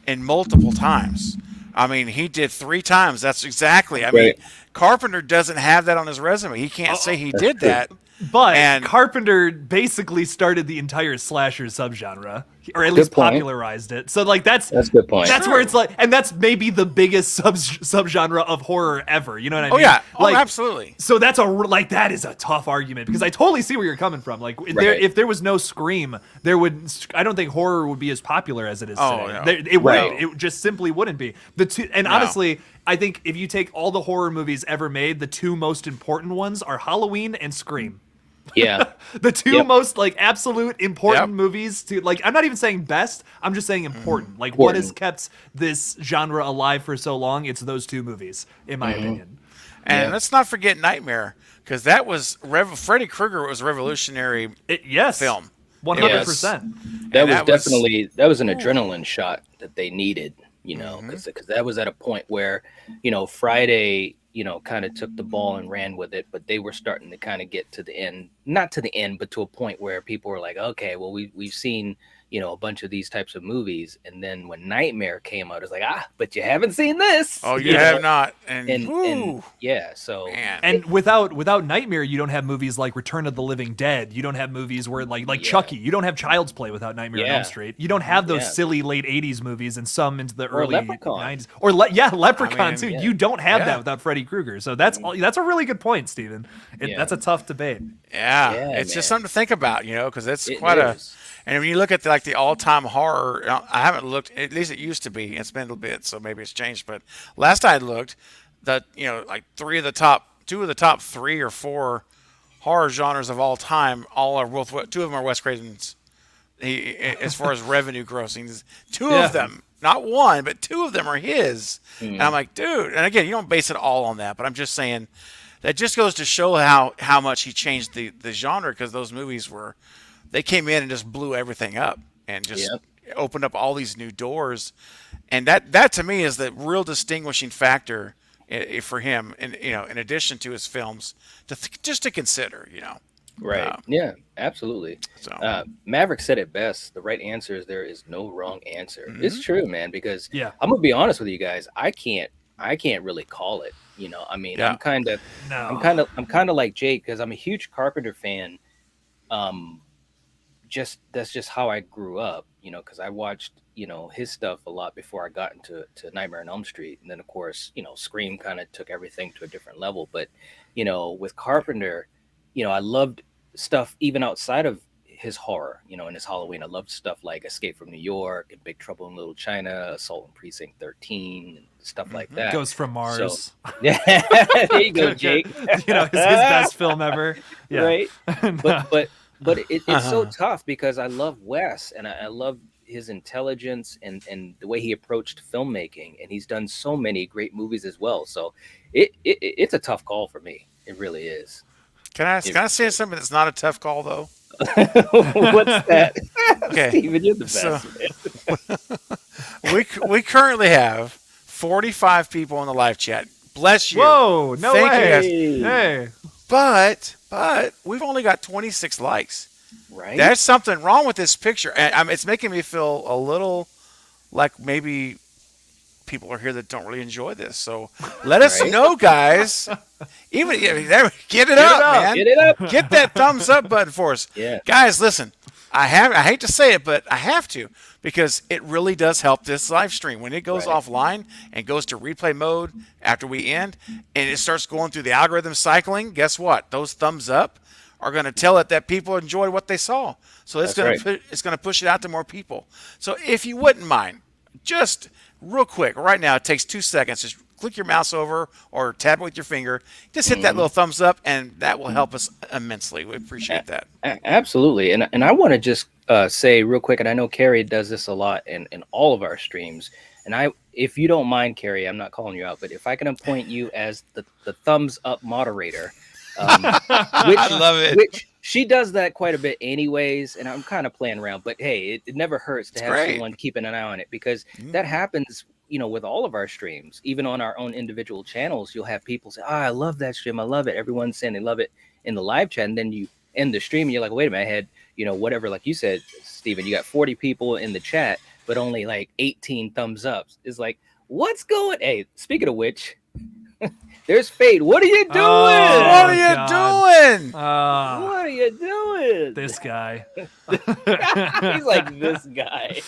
in multiple times. I mean, he did 3 times. That's exactly. I mean, Carpenter doesn't have that on his resume. He can't say he did that. But Carpenter basically started the entire slasher subgenre, or at least popularized it. So like that's a good point. That's where it's like, and that's maybe the biggest subgenre of horror ever. You know what I mean? Oh yeah, like, absolutely. So that's that is a tough argument because I totally see where you're coming from. Like if there was no Scream, I don't think horror would be as popular as it is today. No. It just simply wouldn't be. Honestly, I think if you take all the horror movies ever made, the 2 most important ones are Halloween and Scream. Yeah. The 2 most like absolute important movies to like, I'm not even saying best, I'm just saying important. Like what has kept this genre alive for so long? It's those 2 movies, in my opinion. And let's not forget Nightmare, because that was Freddy Krueger was a revolutionary film. 100%. That was an adrenaline shot that they needed, you know, because that was at a point where, you know, Friday, you know, kind of took the ball and ran with it, but they were starting to kind of get to the end, not to the end, but to a point where people were like, okay, well, we've seen, you know, a bunch of these types of movies. And then when Nightmare came out, it's like, but you haven't seen this. Oh, you have not. And yeah, so. Man. And without Nightmare, you don't have movies like Return of the Living Dead. You don't have movies where like Chucky. You don't have Child's Play without Nightmare on Elm Street. You don't have those silly late 80s movies and some into the early 90s. Or Leprechaun too. You don't have that without Freddy Krueger. So that's a really good point, Steven. That's a tough debate. Yeah, it's just something to think about, you know, because it's quite a. And when you look at the all-time horror, I haven't looked. At least it used to be. It's been a little bit, so maybe it's changed. But last I looked, that like 2 of the top 3 or 4 horror genres of all time, all are 2 of them are Wes Craven's. As far as revenue grossing, 2 of them, not 1, but 2 of them are his. And I'm like, dude. And again, you don't base it all on that, but I'm just saying that just goes to show how much he changed the genre, because those movies they came in and just blew everything up and just opened up all these new doors. And that to me is the real distinguishing factor for him, and in addition to his films, just to consider, Right. Yeah, absolutely. So Maverick said it best. The right answer is there is no wrong answer. It's true, man, because I'm gonna be honest with you guys. I can't really call it. I mean, I'm kind of like Jake, because I'm a huge Carpenter fan. That's just how I grew up, because I watched, his stuff a lot before I got into Nightmare on Elm Street. And then, of course, Scream kind of took everything to a different level. But, with Carpenter, I loved stuff even outside of his horror, in his Halloween. I loved stuff like Escape from New York and Big Trouble in Little China, Assault on Precinct 13, and stuff like that. Ghost from Mars. So, there you go, Jake. His best film ever. Yeah. Right. But it's so tough, because I love Wes, and I love his intelligence and the way he approached filmmaking, and he's done so many great movies as well. So it's a tough call for me. It really is. Can I say something that's not a tough call, though? What's that? Okay, Steven, you're the best. We currently have 45 people in the live chat. Bless you. Whoa, no Thank way. You hey. But we've only got 26 likes. Right. There's something wrong with this picture, and it's making me feel a little like maybe people are here that don't really enjoy this. So let us know, guys. Get it up, man. Get it up. Get that thumbs up button for us. Yeah. Guys, listen. I hate to say it, but I have to, because it really does help this live stream. When it goes offline and goes to replay mode after we end, and it starts going through the algorithm cycling, guess what? Those thumbs up are going to tell it that people enjoyed what they saw. So it's That's going to push it out to more people. So if you wouldn't mind, just real quick, right now, it takes 2 seconds. Just click your mouse over or tap it with your finger. Just hit that little thumbs up, and that will help us immensely. We appreciate that. Absolutely. And I want to just say real quick, and I know Carrie does this a lot in all of our streams. And if you don't mind, Carrie, I'm not calling you out, but if I can appoint you as the thumbs up moderator, I love it. Which she does that quite a bit anyways, and I'm kind of playing around, but hey, it never hurts to have someone keeping an eye on it, because that happens, with all of our streams. Even on our own individual channels, you'll have people say, I love that stream, I love it. Everyone's saying they love it in the live chat, and then you end the stream and you're like, wait a minute, I had, whatever, like you said, Steven, you got 40 people in the chat, but only like 18 thumbs ups. It's like, what's going? Hey, speaking of which, there's Fate. What are you doing? What are you doing? What are you doing? This guy. He's like this guy.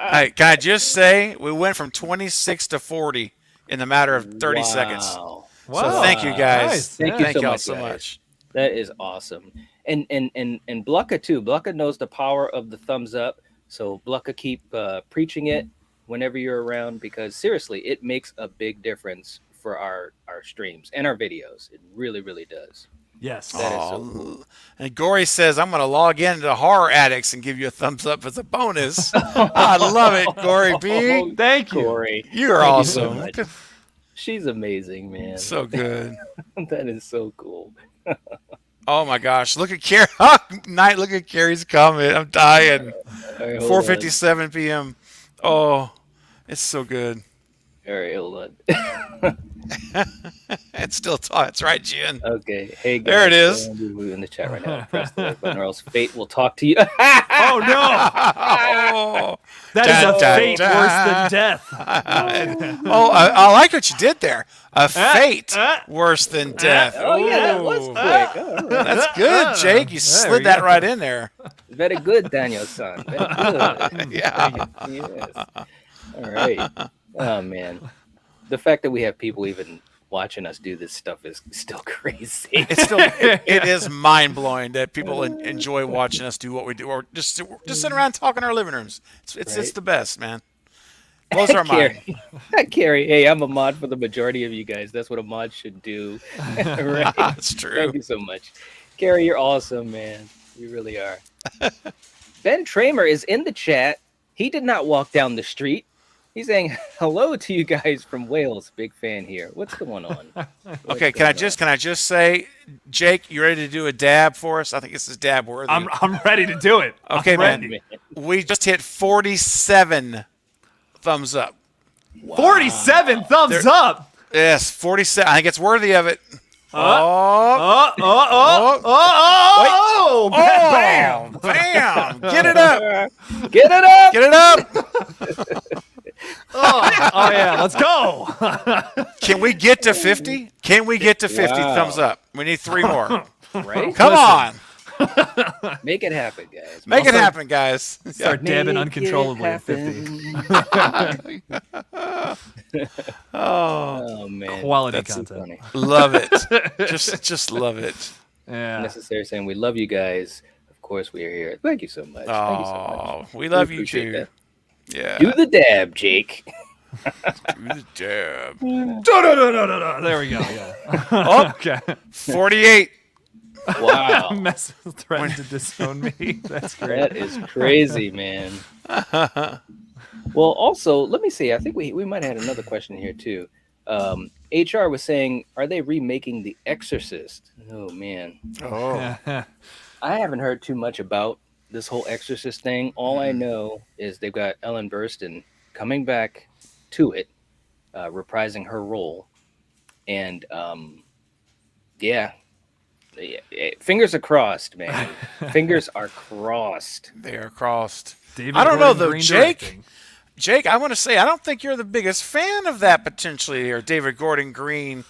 Hey, can I just say we went from 26 to 40 in the matter of 30 seconds. Wow. So thank you guys. Nice. Thank you y'all so so much, much. That is awesome. And Blucka too. Blucka knows the power of the thumbs up. So Blucka, keep preaching it whenever you're around, because seriously, it makes a big difference for our streams and our videos. It really, really does. Yes. That is so cool. And Gory says, I'm going to log into Horror Addicts and give you a thumbs up as a bonus. I love it, Gory B. Thank you. Corey. You're Thank you so awesome. much. She's amazing, man. So good. That is so cool. Oh my gosh. Look at Carrie. Night, look at Carrie's comment. I'm dying. All right, hold 4:57 p.m. Oh, it's so good. All right, hold on. It's still it's right, Jen. Okay, hey guys, There it is. We're in the chat right now. Press the like button, or else Fate will talk to you. Oh no! Oh, That is a Dun, fate dun, worse dun. than death. I like what you did there. A fate worse than death. Oh yeah, that was Ooh. quick. All right. That's good, Jake. You slid you that go. right in there. Very good, Daniel-san. Very good. Yeah. Yes. All right. Oh man, the fact that we have people even watching us do this stuff is still crazy. It's still it is mind blowing that people enjoy watching us do what we do, or just sit around talking in our living rooms. It's Right. the best, man. Blows our mind. Carrie, hey, I'm a mod for the majority of you guys. That's what a mod should do. Right? That's true. Thank you so much. Carrie, you're awesome, man. You really are. Ben Tramer is in the chat. He did not walk down the street. He's saying hello to you guys from Wales. Big fan here. What's going on? Okay, can I just say, Jake, you ready to do a dab for us? I think this is dab worthy. I'm ready to do it. Okay, I'm man. ready. We just hit 47 thumbs up. 47 thumbs up. Yes, 47. I think it's worthy of it. Bam! Bam! Get it up! Get it up! Get it up! Oh yeah, let's go. Can we get to 50? Can we get to 50 Wow. thumbs up? We need 3 more. Right? Come on. Make it happen, guys. Make it happen, guys. Start dabbing Make uncontrollably it at 50. happen. Oh, Oh man, Quality that's so content. funny. love it. Just love it. Yeah. Necessary saying we love you guys. Of course, we are here. Thank you so much. Thank you so Oh, much. we love you appreciate too. that. Yeah. Do the dab, Jake. Do the dab. There we go. Yeah. Oh, Okay. 48. Wow, Mess threatened to disown me. That's great. that is crazy, man. Well, also, let me see. I think we might have had another question here too. HR was saying, are they remaking The Exorcist? Oh man, Oh. I haven't heard too much about this whole Exorcist thing. All I know is they've got Ellen Burstyn coming back to it, reprising her role, and yeah, fingers are crossed, man. Fingers are crossed. They are crossed. David I don't know, Gordon though, Green Jake. directing. Jake, I want to say, I don't think you're the biggest fan of that potentially here, David Gordon Green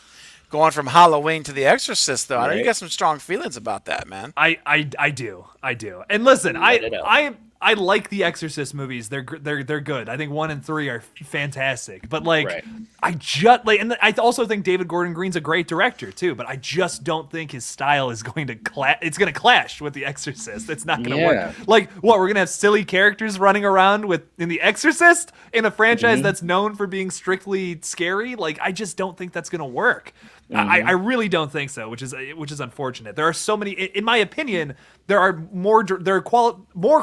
going from Halloween to The Exorcist, though. I know you Right. got some strong feelings about that, man. I do. And listen, Let it out. I like the Exorcist movies. They're good. I think 1 and 3 are fantastic. But like, I just like, and I also think David Gordon Green's a great director too. But I just don't think his style is going to It's going to clash with the Exorcist. It's not going to work. Like, what, we're going to have silly characters running around in the Exorcist in a franchise that's known for being strictly scary? Like, I just don't think that's going to work. I really don't think so, which is unfortunate. There are so many, in my opinion, there are more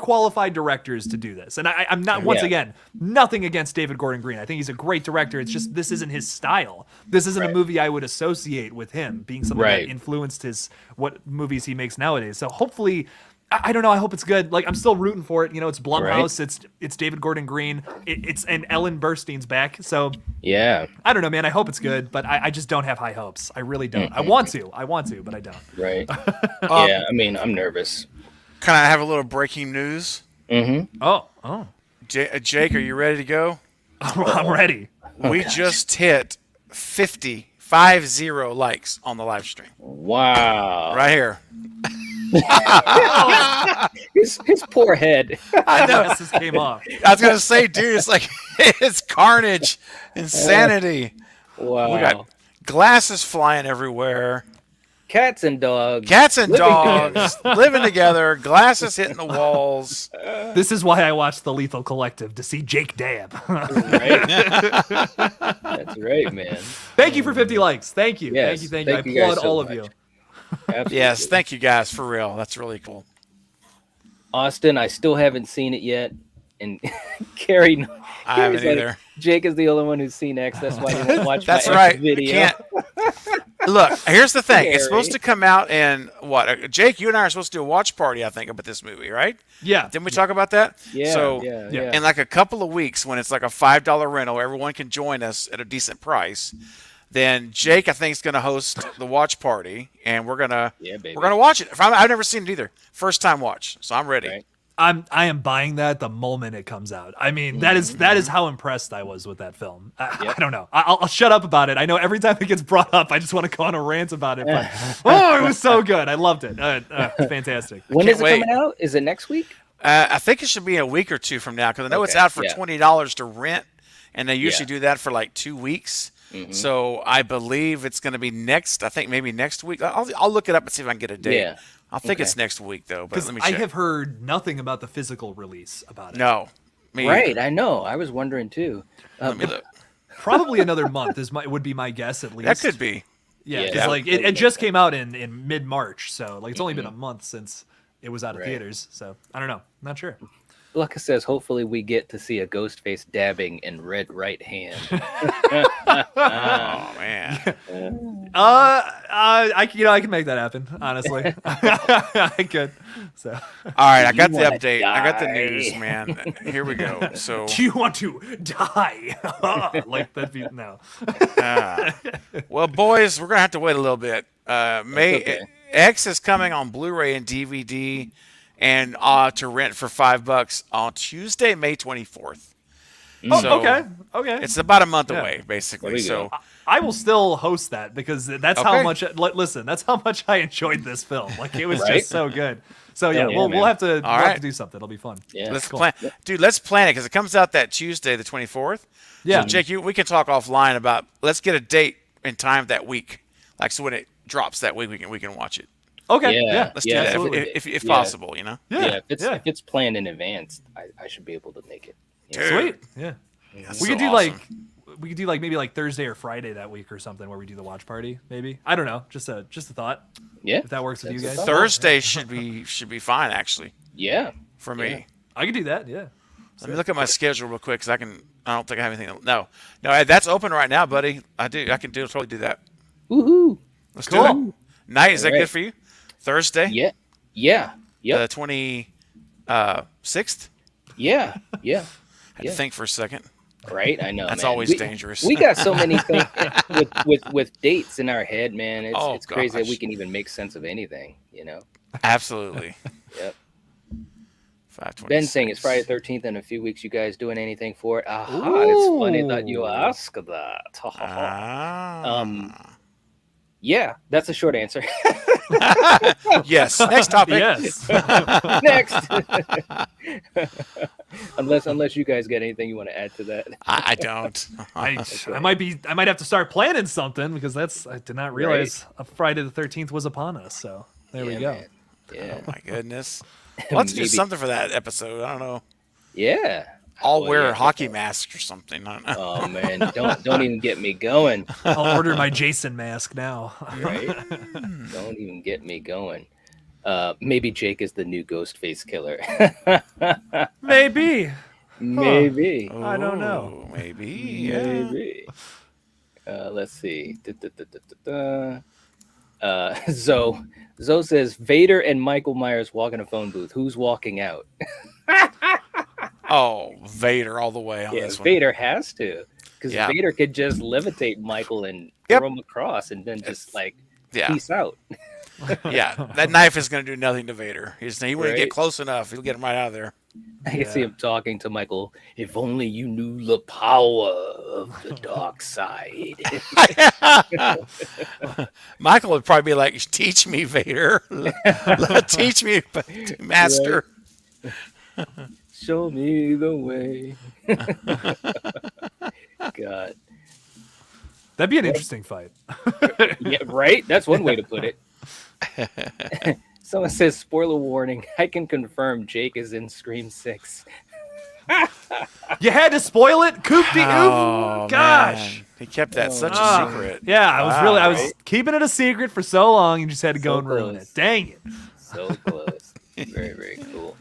qualified directors to do this. And I'm not, once again, nothing against David Gordon Green. I think he's a great director. It's just, this isn't his style. This isn't a movie I would associate with him being something that influenced what movies he makes nowadays. So hopefully, I don't know. I hope it's good. Like, I'm still rooting for it. You know, it's Blumhouse. It's David Gordon Green. And Ellen Burstyn's back. So I don't know, man. I hope it's good, but I just don't have high hopes. I really don't. I want to, but I don't. Right. I mean, I'm nervous. Can I have a little breaking news? Oh. Jake, are you ready to go? I'm ready. We just hit 50 likes on the live stream. Wow. Right here. his poor head. I know. This came off. I was gonna say, dude, it's like it's carnage, insanity. Wow. We got glasses flying everywhere. Cats and dogs living together. Glasses hitting the walls. This is why I watched The Lethal Collective, to see Jake dab. That's right, man. Thank you for 50 likes. Thank you. Yes, thank you. I applaud all of you. Absolutely. Yes, thank you guys, for real. That's really cool. Austin, I still haven't seen it yet, and Carrie, I haven't either. Jake is the only one who's seen X. That's why he won't watch That's my right. X video. Can't. Look, here's the thing. Scary. It's supposed to come out in what? Jake, you and I are supposed to do a watch party, I think, about this movie, right? Yeah. Didn't we talk about that? Yeah. So, yeah. in like a couple of weeks, when it's like a $5 rental, everyone can join us at a decent price. Then Jake, I think, is going to host the watch party, and we're gonna watch it. I've never seen it either. First time watch, so I'm ready. Right. I am buying that the moment it comes out. I mean, that is how impressed I was with that film. I don't know. I'll shut up about it. I know every time it gets brought up, I just want to go on a rant about it. But it was so good. I loved it. Fantastic. When is it coming out? Is it next week? I think it should be a week or two from now, because I know it's out for $20 to rent, and they usually do that for like 2 weeks. So I believe it's going to be next. I think maybe next week. I'll look it up and see if I can get a date. Yeah. I think it's next week though. But let me check. I have heard nothing about the physical release about it. No. Right. I know. I was wondering too. Let me look. Probably another month would be my guess at least. That could be. Yeah, because like it just came out in mid-March, so like it's only been a month since it was out of theaters. So I don't know. Not sure. Luca says, hopefully we get to see a ghost face dabbing in red right hand. Oh man. I can make that happen, honestly. I could. So all right, I got the update. I got the news, man. Here we go. So do you want to die? Like that'd be no. Well, boys, we're gonna have to wait a little bit. X is coming on Blu-ray and DVD and to rent for $5 on Tuesday, May 24th. So okay. It's about a month away, basically. So I will still host that, because that's how much. Listen, that's how much I enjoyed this film. Like, it was just so good. So we'll have to do something. It'll be fun. Yeah, let's plan, dude. Let's plan it, because it comes out that Tuesday, the 24th. Yeah, so Jake, we can talk offline about. Let's get a date and time that week. Like, so when it drops that week, we can watch it. Okay. Yeah. Let's do that if possible. You know. Yeah. If it's planned in advance, I should be able to make it. Sweet. Yeah. We could do awesome. maybe like Thursday or Friday that week or something, where we do the watch party. Maybe, I don't know. Just a thought. Yeah. If that works with you guys. Thursday should be fine, actually. Yeah. For me. I could do that. Yeah. Let me look at my schedule real quick, because I don't think I have anything. No, that's open right now, buddy. I can totally do that. Woohoo! Let's do it. Night, is that good for you? Thursday? Yeah. The 26th? Yeah. Had to think for a second. Right, I know. That's man. always dangerous. We got so many things with dates in our head, man. It's crazy that we can even make sense of anything, you know? Absolutely. Yep. 526. Ben saying it's Friday 13th in a few weeks. You guys doing anything for it? It's funny that you ask that. Yeah, that's a short answer. Yes. Next topic. Yes. Next. unless you guys get anything you want to add to that. I don't. I might have to start planning something because I did not realize a Friday the 13th was upon us. So there we go. Man. Yeah. Oh my goodness. We'll have to do something for that episode. I don't know. Yeah. I'll wear hockey masks or something. I don't know. Oh man, don't even get me going. I'll order my Jason mask now. Right? Don't even get me going. Maybe Jake is the new Ghostface killer. Maybe. Maybe. I don't know. Maybe. Yeah. Maybe. Let's see. Zoe says Vader and Michael Myers walk in a phone booth. Who's walking out? Oh, Vader all the way on this one. Vader has to, because Vader could just levitate Michael and throw him across, and then just peace out. Yeah, that knife is going to do nothing to Vader. He wouldn't get close enough. He'll get him right out of there. I can see him talking to Michael. If only you knew the power of the dark side. Michael would probably be like, "Teach me, Vader. Teach me, Master. Show me the way." God. That'd be an interesting fight. Yeah, right? That's one way to put it. Someone says, spoiler warning, I can confirm Jake is in Scream 6. You had to spoil it? Gosh. Man. He kept that such a secret. Yeah, I was keeping it a secret for so long. You just had to go and ruin it. Dang it. So close. Very, very cool.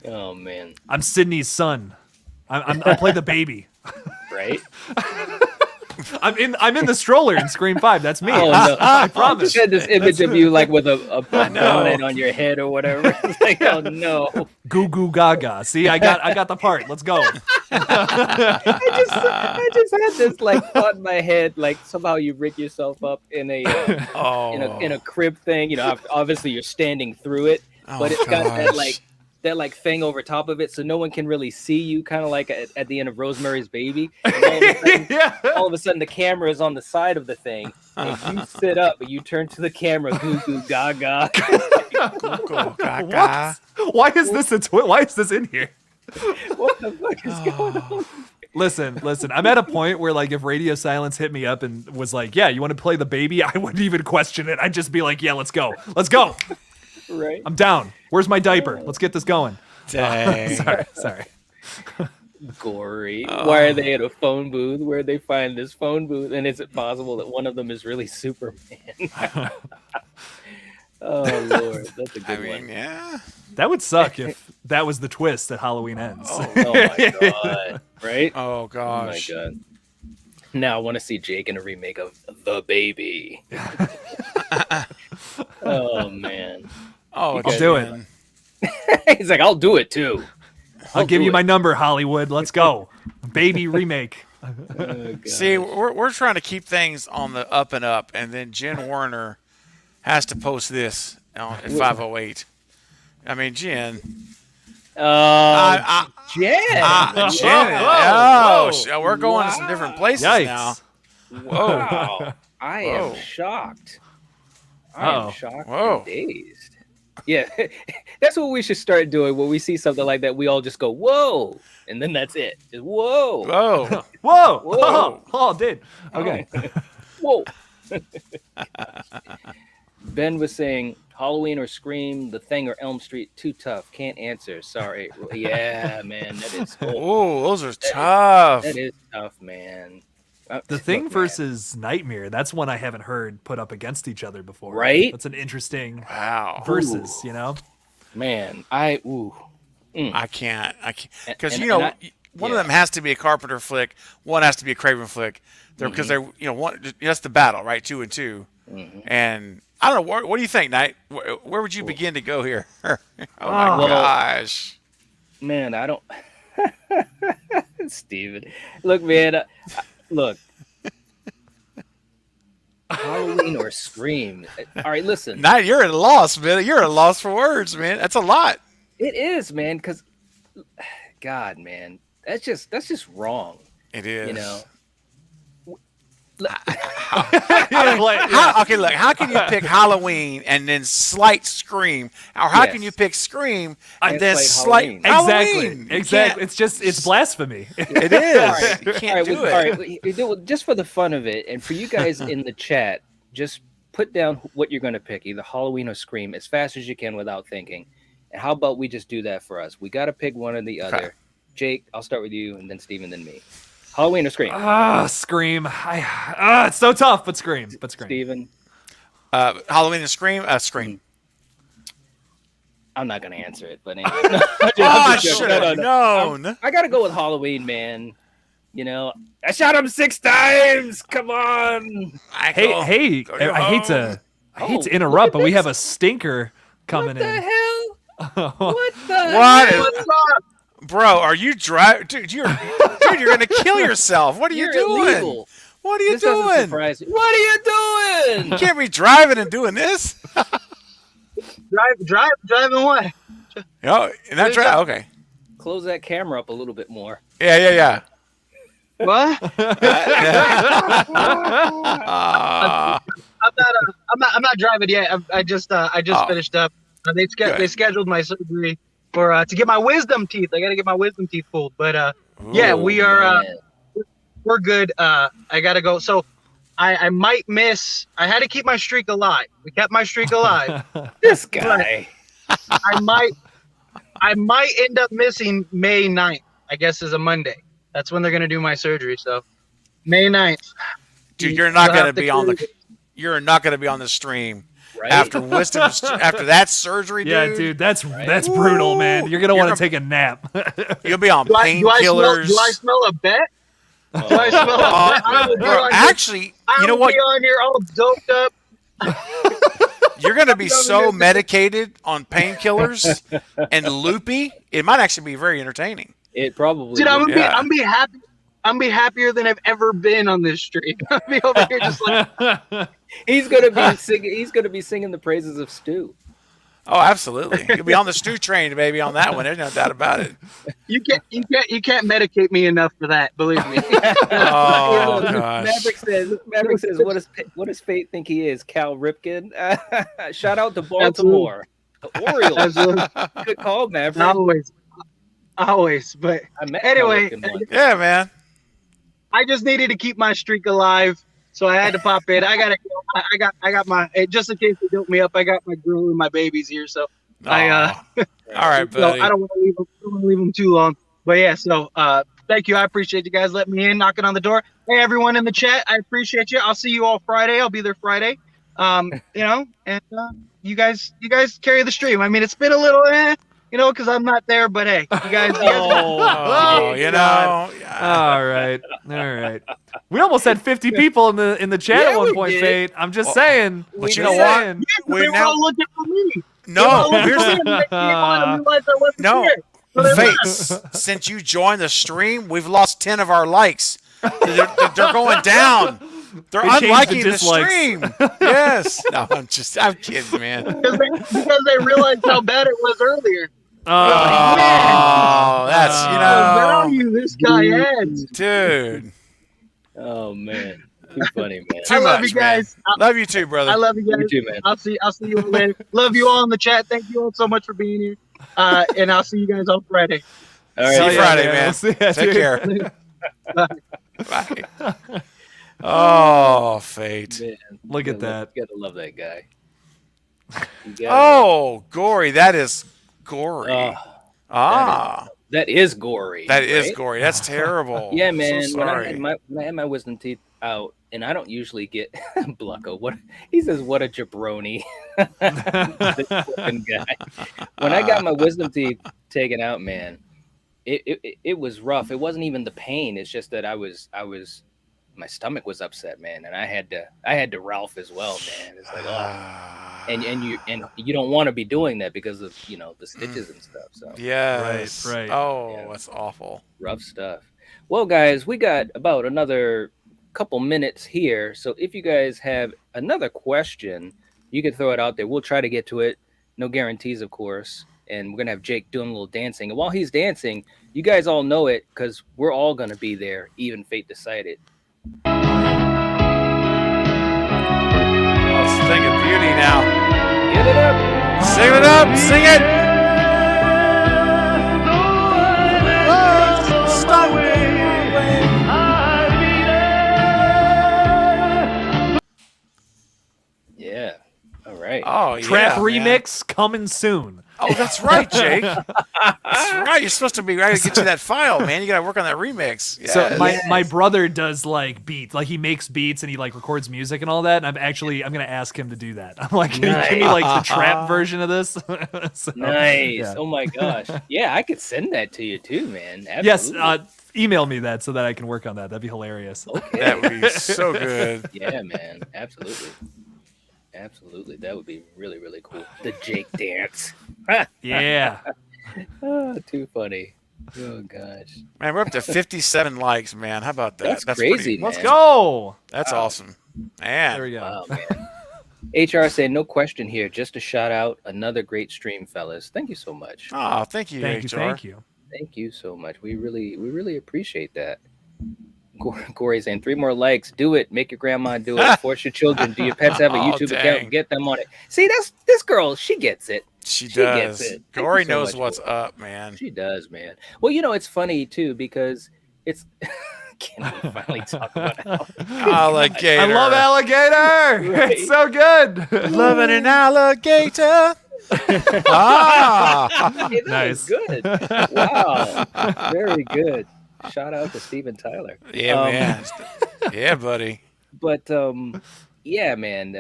Oh, man. I'm Sydney's son. I play the baby. Right? I'm in the stroller in Scream 5. That's me. Oh, no. I promise. I just had this image of you like with a bonnet on your head or whatever. It's like, oh no. Goo goo gaga. See, I got the part. Let's go. I just had this like thought in my head, like somehow you rig yourself up in a in a crib thing. You know, obviously you're standing through it, but it's got that thing over top of it, so no one can really see you, kind of like at the end of Rosemary's Baby. And all of a sudden, the camera is on the side of the thing, and you sit up, and you turn to the camera, goo goo gaga. Why is this why is this in here? What the fuck is going on? Listen. I'm at a point where, like, if Radio Silence hit me up and was like, "Yeah, you want to play the baby?" I wouldn't even question it. I'd just be like, "Yeah, let's go. Right. I'm down. Where's my diaper? Let's get this going." Dang. Sorry. Gory. Why are they at a phone booth? Where'd they find this phone booth? And is it possible that one of them is really Superman? Oh, Lord. That's a good one. Yeah. That would suck if that was the twist that Halloween ends. Oh my God. Right? Oh, gosh. Oh, my God. Now I want to see Jake in a remake of The Baby. Oh, man. Oh, I'll do it. He's like, I'll do it too. I'll give you my number, Hollywood. Let's go. Baby remake. Oh, see, we're trying to keep things on the up and up, and then Jen Warner has to post this at 5:08. I mean, Jen. Jen. Jen. We're going to some different places now. Whoa. Wow. I am shocked. I am shocked and dazed. Yeah, that's what we should start doing when we see something like that. We all just go, whoa, and then that's it. Just whoa. Whoa. Whoa. Whoa. Oh, dude. Okay. Whoa. Ben was saying Halloween or Scream, The Thing or Elm Street, too tough. Can't answer. Sorry. Yeah, man, that is cool. Oh, those are tough. That is tough, man. The Thing versus Nightmare, that's one I haven't heard put up against each other before. Right? That's an interesting versus, you know? Man, I can't. Because, one of them has to be a Carpenter flick. One has to be a Craven flick. Because that's the battle, right? 2 and 2. Mm-hmm. And I don't know. What do you think, Knight? Where would you begin to go here? Oh, my gosh. Man, I don't. Steven. Look, man. Look. Halloween or Scream. All right, listen. Knight, you're at a loss, man. You're at a loss for words, man. That's a lot. It is, man, because God, man, that's just wrong. It is. Okay, look. How can you pick Halloween and then slight Scream, or how can you pick Scream and then slight Halloween? Exactly. It's blasphemy. It is. You can't do it. All right, just for the fun of it, and for you guys in the chat, just put down what you're going to pick, either Halloween or Scream, as fast as you can without thinking. And how about we just do that for us? We got to pick one or the other. Okay. Jake, I'll start with you, and then Steven, then me. Halloween or Scream? Scream. It's so tough, but Scream. Steven? Halloween and Scream? Scream. I'm not going to answer it, but anyway. I should have known. I got to go with Halloween, man. You know, I shot him 6 times. Come on. I hate to interrupt, but we have a stinker coming in. What the hell? What is up? Bro, are you driving? Dude, you're gonna kill yourself. What are you doing? Illegal. What are you doing? What are you doing? You can't be driving and doing this. Driving what? No, not driving. Okay. Close that camera up a little bit more. Yeah. What? I'm not driving yet. I just finished up. They scheduled my surgery for to get my wisdom teeth. I got to get my wisdom teeth pulled. But yeah, we are we're good. I got to go. So I might miss. I had to keep my streak alive. We kept my streak alive. This guy. I might end up missing May 9th. I guess is a Monday. That's when they're gonna do my surgery. So May 9th. Dude, you're not gonna be on the stream. Right? After that surgery, dude. Yeah, dude, that's brutal, man. You're gonna want to take a nap. You'll be on painkillers. Do I smell a bet? Do I smell a bet? Actually, you know what? Be on here all doped up. You're gonna be so medicated on painkillers and loopy. It might actually be very entertaining. It probably. Dude, I'm be happy. I'm be happier than I've ever been on this stream. I'll be over here just like. He's gonna be singing. He's gonna be singing the praises of Stu. Oh, absolutely! You'll be on the Stu train, baby, on that one. There's no doubt about it. You can't medicate me enough for that. Believe me. Oh gosh. Maverick says, what does Fate think he is? Cal Ripken. Shout out to Baltimore, the Orioles. Good call, Maverick. Always. But anyway, yeah, man. I just needed to keep my streak alive. So I had to pop in. I gotta go. I got my, just in case they dope me up, I got my girl and my babies here. So all right, buddy. I don't want to leave them too long. But yeah, so thank you. I appreciate you guys letting me in, knocking on the door. Hey, everyone in the chat, I appreciate you. I'll see you all Friday. I'll be there Friday. And you guys carry the stream. I mean, it's been a little because I'm not there, but hey, you guys. All right. We almost had 50 people in the chat at one point, Fate. I'm just saying. But you know what? We're now looking for me. No, no. Fate, since you joined the stream, we've lost 10 of our likes. They're going down. They're unliking the stream. Yes. No, I'm kidding, man. Because they realized how bad it was earlier. Oh, that's value this guy adds, dude. Oh man, too funny, man. I love you guys. Love you too, brother. I love you guys. You too, man. I'll see you all later. Love you all in the chat. Thank you all so much for being here. And I'll see you guys on Friday. All right, see you Friday, man. Take care. Bye. Oh, Fate. Man, Look at that. You gotta love that guy. Gory. That is gory. That is gory. That is gory. That's terrible. Yeah, man. So when I had my wisdom teeth out, and I don't usually get Blucko. What he says? What a jabroni. This fucking guy. When I got my wisdom teeth taken out, man, it was rough. It wasn't even the pain. It's just that I was my stomach was upset, man, and I had to Ralph as well, man. It's like, and you don't want to be doing that because of the stitches and stuff. So yeah, right. Oh, yeah. That's awful. Rough stuff. Well, guys, we got about another couple minutes here, so if you guys have another question, you can throw it out there. We'll try to get to it. No guarantees, of course. And we're gonna have Jake doing a little dancing, and while he's dancing, you guys all know it because we're all gonna be there. Even Fate decided. beauty now. Get it up. Sing it up. Sing it. Yeah. All right. Oh, Trap yeah, remix coming soon. Oh, that's right, Jake. That's right. You're supposed to be ready to get you that file, man. You got to work on that remix. Yes. So my brother does like beats, like he makes beats and he like records music and all that. And I'm gonna ask him to do that. I'm like, can you give me like the trap version of this? So, nice. yeah. Oh my gosh. Yeah, I could send that to you too, man. Yes. Absolutely. Email me that so that I can work on that. That'd be hilarious. Okay. That would be so good. Yeah, man. Absolutely. Absolutely. That would be really, really cool. The Jake dance. Yeah. Oh, too funny. Oh gosh. Man, we're up to 57 likes, man. How about that? That's crazy, pretty, man. Let's go. That's awesome. Man. There we go. Wow, man. HR saying no question here. Just to shout out another great stream, fellas. Thank you so much. Oh, thank you, Thank HR. you. Thank you. Thank you so much. We really appreciate that. Corey saying 3 more likes. Do it. Make your grandma do it. Force your children. Do your pets have a Oh, YouTube dang. account? Get them on it. See, that's this girl. She gets it. She gets does. it. Thank you Corey so knows much, what's Corey. up, man. She does, man. Well, you know, it's funny too because it's. Can we finally talk about Alligator. I love alligator. Right. It's so good. Loving an alligator. Ah. Hey, that Nice. was good. Wow. Very good. Shout out to Steven Tyler. Yeah, man. Yeah, buddy. But yeah, man.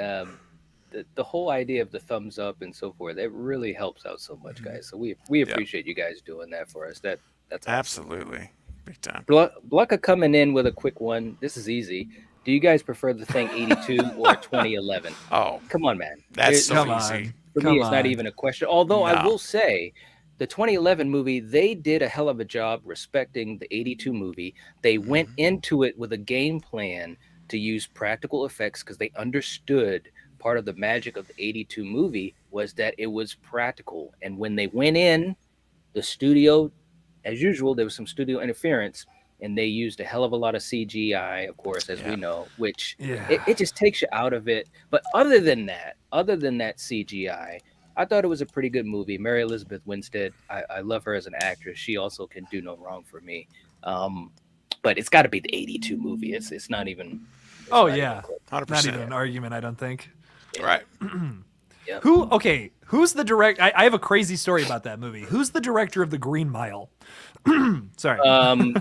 The whole idea of the thumbs up and so forth, it really helps out so much, guys. So we appreciate you guys doing that for us. That's awesome. Absolutely. Big time. Blucka coming in with a quick one. This is easy. Do you guys prefer the thing 82 or 2011? Oh, Come on, man. that's so Come easy. on. For Come me, it's not on. even a question. Although I No. will say, the 2011 movie, they did a hell of a job respecting the 82 movie. They went into it with a game plan to use practical effects because they understood part of the magic of the 82 movie was that it was practical. And when they went in, the studio, as usual, there was some studio interference, and they used a hell of a lot of CGI, of course, as we know, which it just takes you out of it. But other than that CGI, I thought it was a pretty good movie. Mary Elizabeth Winstead, I love her as an actress. She also can do no wrong for me. But it's got to be the 82 movie. It's not even. Oh yeah. 100%. Not even an argument, I don't think. Right. Yeah. Who's the direct? I have a crazy story about that movie. Who's the director of The Green Mile? Sorry.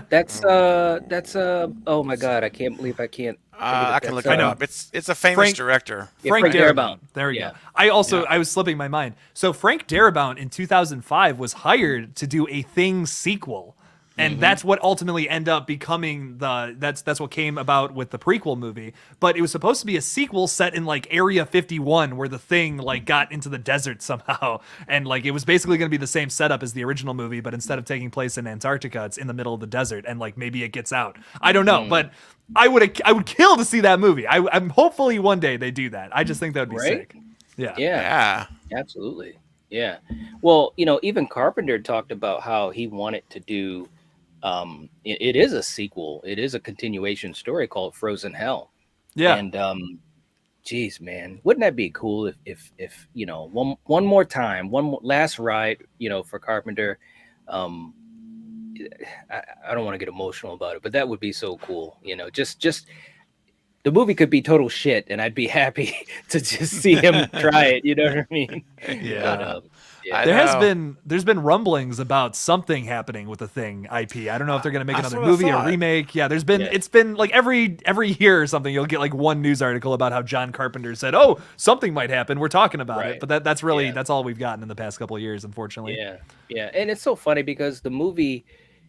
That's oh my god, I can't believe I can't. I can look it up. It's a famous director. Frank Frank Darabont. Darabont. There we Yeah. go. I was slipping my mind. So Frank Darabont in 2005 was hired to do a Thing sequel. And that's what ultimately ended up becoming that's what came about with the prequel movie. But it was supposed to be a sequel set in like Area 51 where the Thing like got into the desert somehow. And like it was basically going to be the same setup as the original movie, but instead of taking place in Antarctica, it's in the middle of the desert and like maybe it gets out. I don't know, but I would kill to see that movie. I'm hopefully one day they do that. I just think that would be sick. Yeah. Yeah. Absolutely. Yeah. Well, you know, even Carpenter talked about how he wanted to do it is a sequel. It is a continuation story called Frozen Hell. Yeah. And geez, man, wouldn't that be cool if you know, one more time, one more last ride, you know, for Carpenter. I don't want to get emotional about it, but that would be so cool. You know, just the movie could be total shit, and I'd be happy to just see him try it. You know what I mean? Yeah. But, there's been rumblings about something happening with the Thing IP. I don't know if they're going to make another what I movie or thought. remake. Yeah, it's been like every year or something you'll get like one news article about how John Carpenter said, "Oh, something might happen. We're talking about it." But that's really that's all we've gotten in the past couple of years, unfortunately. Yeah. And it's so funny because the movie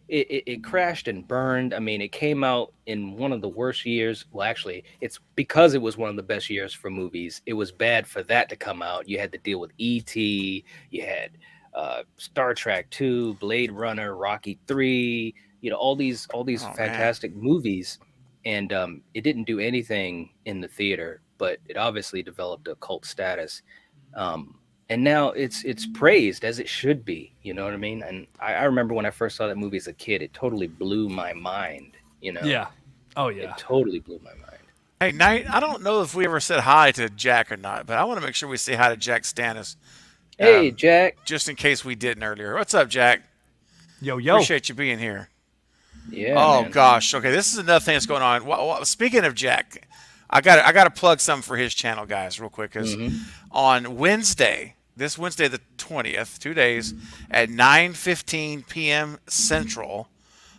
it crashed and burned. I mean, it came out in one of the worst years. Well, actually, it's because it was one of the best years for movies. It was bad for that to come out. You had to deal with E.T., you had Star Trek 2, Blade Runner, Rocky 3, you know, all these fantastic movies. And it didn't do anything in the theater, but it obviously developed a cult status. And now it's praised as it should be, you know what I mean? And I remember when I first saw that movie as a kid, it totally blew my mind, you know? Yeah. Oh, yeah. It totally blew my mind. Hey, Knight, I don't know if we ever said hi to Jack or not, but I want to make sure we say hi to Jack Stannis. Hey, Jack. Just in case we didn't earlier. What's up, Jack? Yo, yo. Appreciate you being here. Yeah. Oh, man. gosh. Okay, this is another thing that's going on. Well, speaking of Jack, I got to plug something for his channel, guys, real quick. Because on Wednesday, this Wednesday the 20th, 2 days, at 9:15 p.m. Central,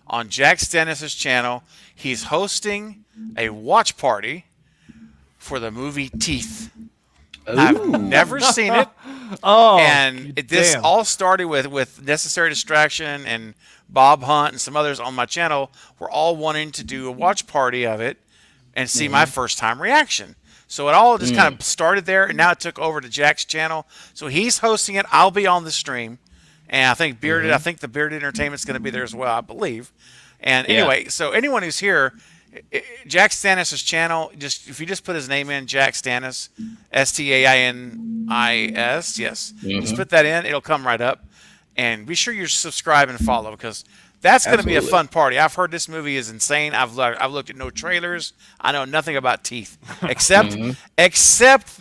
on Jack Stannis' channel, he's hosting a watch party for the movie Teeth. I've never seen it. And this all started with Necessary Distraction and Bob Hunt and some others on my channel were all wanting to do a watch party of it and see my first time reaction. So it all just kind of started there, and now it took over to Jack's channel. So he's hosting it. I'll be on the stream. And I think I think the Bearded Entertainment's going to be there as well, I believe. And anyway, so anyone who's here, Jack Stannis' channel, if you just put his name in, Jack Stannis, Stainis, yes. Just put that in, it'll come right up. And be sure you subscribe and follow, because that's going to be a fun party. I've heard this movie is insane. I've looked at no trailers. I know nothing about teeth, except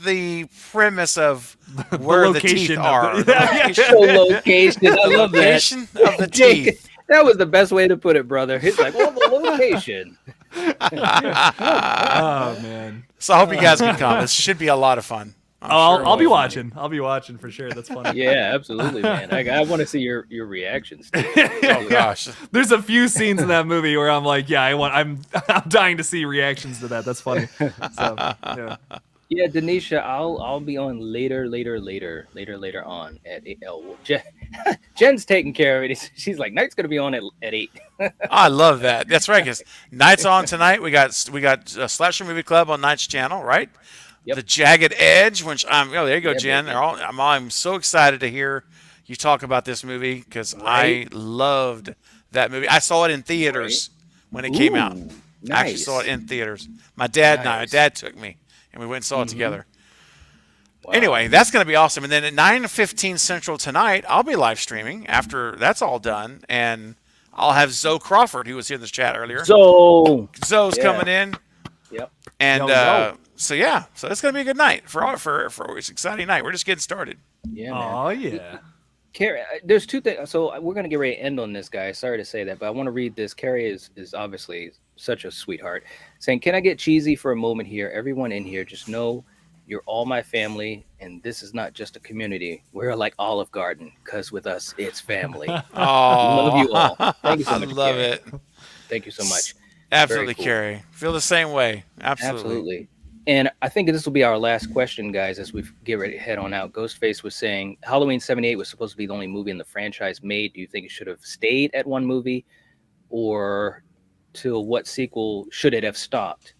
the premise of where the teeth are. The location. I love that. Location of the teeth. That was the best way to put it, brother. It's like, well, the location. Oh man! So I hope you guys can come. This should be a lot of fun. I'll be watching. I'll be watching for sure. That's funny. Yeah, absolutely, man. I want to see your reactions. Oh gosh, there's a few scenes in that movie where I'm like, yeah, I'm dying to see reactions to that. That's funny. So, yeah. Yeah, Denisha, I'll be on later on at 8. Well, Jen's taking care of it. She's like, Knight's gonna be on at 8. I love that. That's right, because Knight's on tonight. We got Slasher Movie Club on Knight's channel, right? Yep. The Jagged Edge, which there you go, Jen. I'm so excited to hear you talk about this movie, because I loved that movie. I saw it in theaters when it came out. Nice. I actually saw it in theaters. My dad took me, and we went and saw it together. Wow. Anyway, that's going to be awesome. And then at 9:15 Central tonight, I'll be live streaming after that's all done, and I'll have Zoe Crawford, who was here in this chat earlier. Zoe's coming in. Yep. And so it's going to be a good night for it's an exciting night. We're just getting started. Yeah. Man. Oh yeah. Carrie, there's two things. So we're going to get ready to end on this, guys. Sorry to say that, but I want to read this. Carrie is obviously such a sweetheart, saying, "Can I get cheesy for a moment here? Everyone in here, just know you're all my family, and this is not just a community. We're like Olive Garden, because with us, it's family." Love you all. Thank you so much. I love Carrie. it. Thank you so much. Absolutely, Cool. Carrie. Feel the same way. Absolutely. And I think this will be our last question, guys, as we get ready to head on out. Ghostface was saying Halloween 78 was supposed to be the only movie in the franchise made. Do you think it should have stayed at one movie, or till what sequel should it have stopped?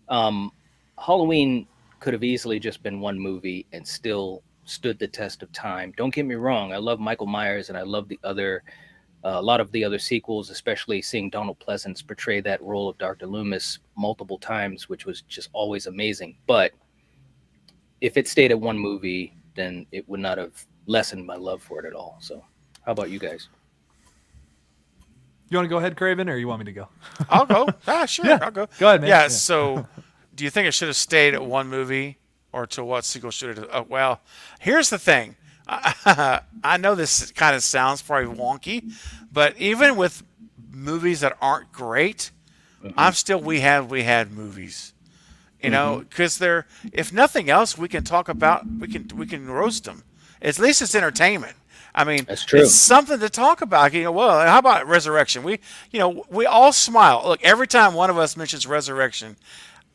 Halloween could have easily just been one movie and still stood the test of time. Don't get me wrong. I love Michael Myers, and I love a lot of the other sequels, especially seeing Donald Pleasance portray that role of Dr. Loomis multiple times, which was just always amazing. But if it stayed at one movie, then it would not have lessened my love for it at all. So how about you guys? You want to go ahead, Craven, or you want me to go? I'll go. Sure. Yeah. I'll go. Go ahead, man. Yeah, so do you think it should have stayed at one movie, or to what sequel should it have? Well, here's the thing. I know this kind of sounds probably wonky, but even with movies that aren't great, I'm still we had movies, you know, because they're, if nothing else, we can talk about, we can roast them. At least it's entertainment. I mean, that's true. It's something to talk about. You know, well, how about Resurrection? We all smile. Look, every time one of us mentions Resurrection,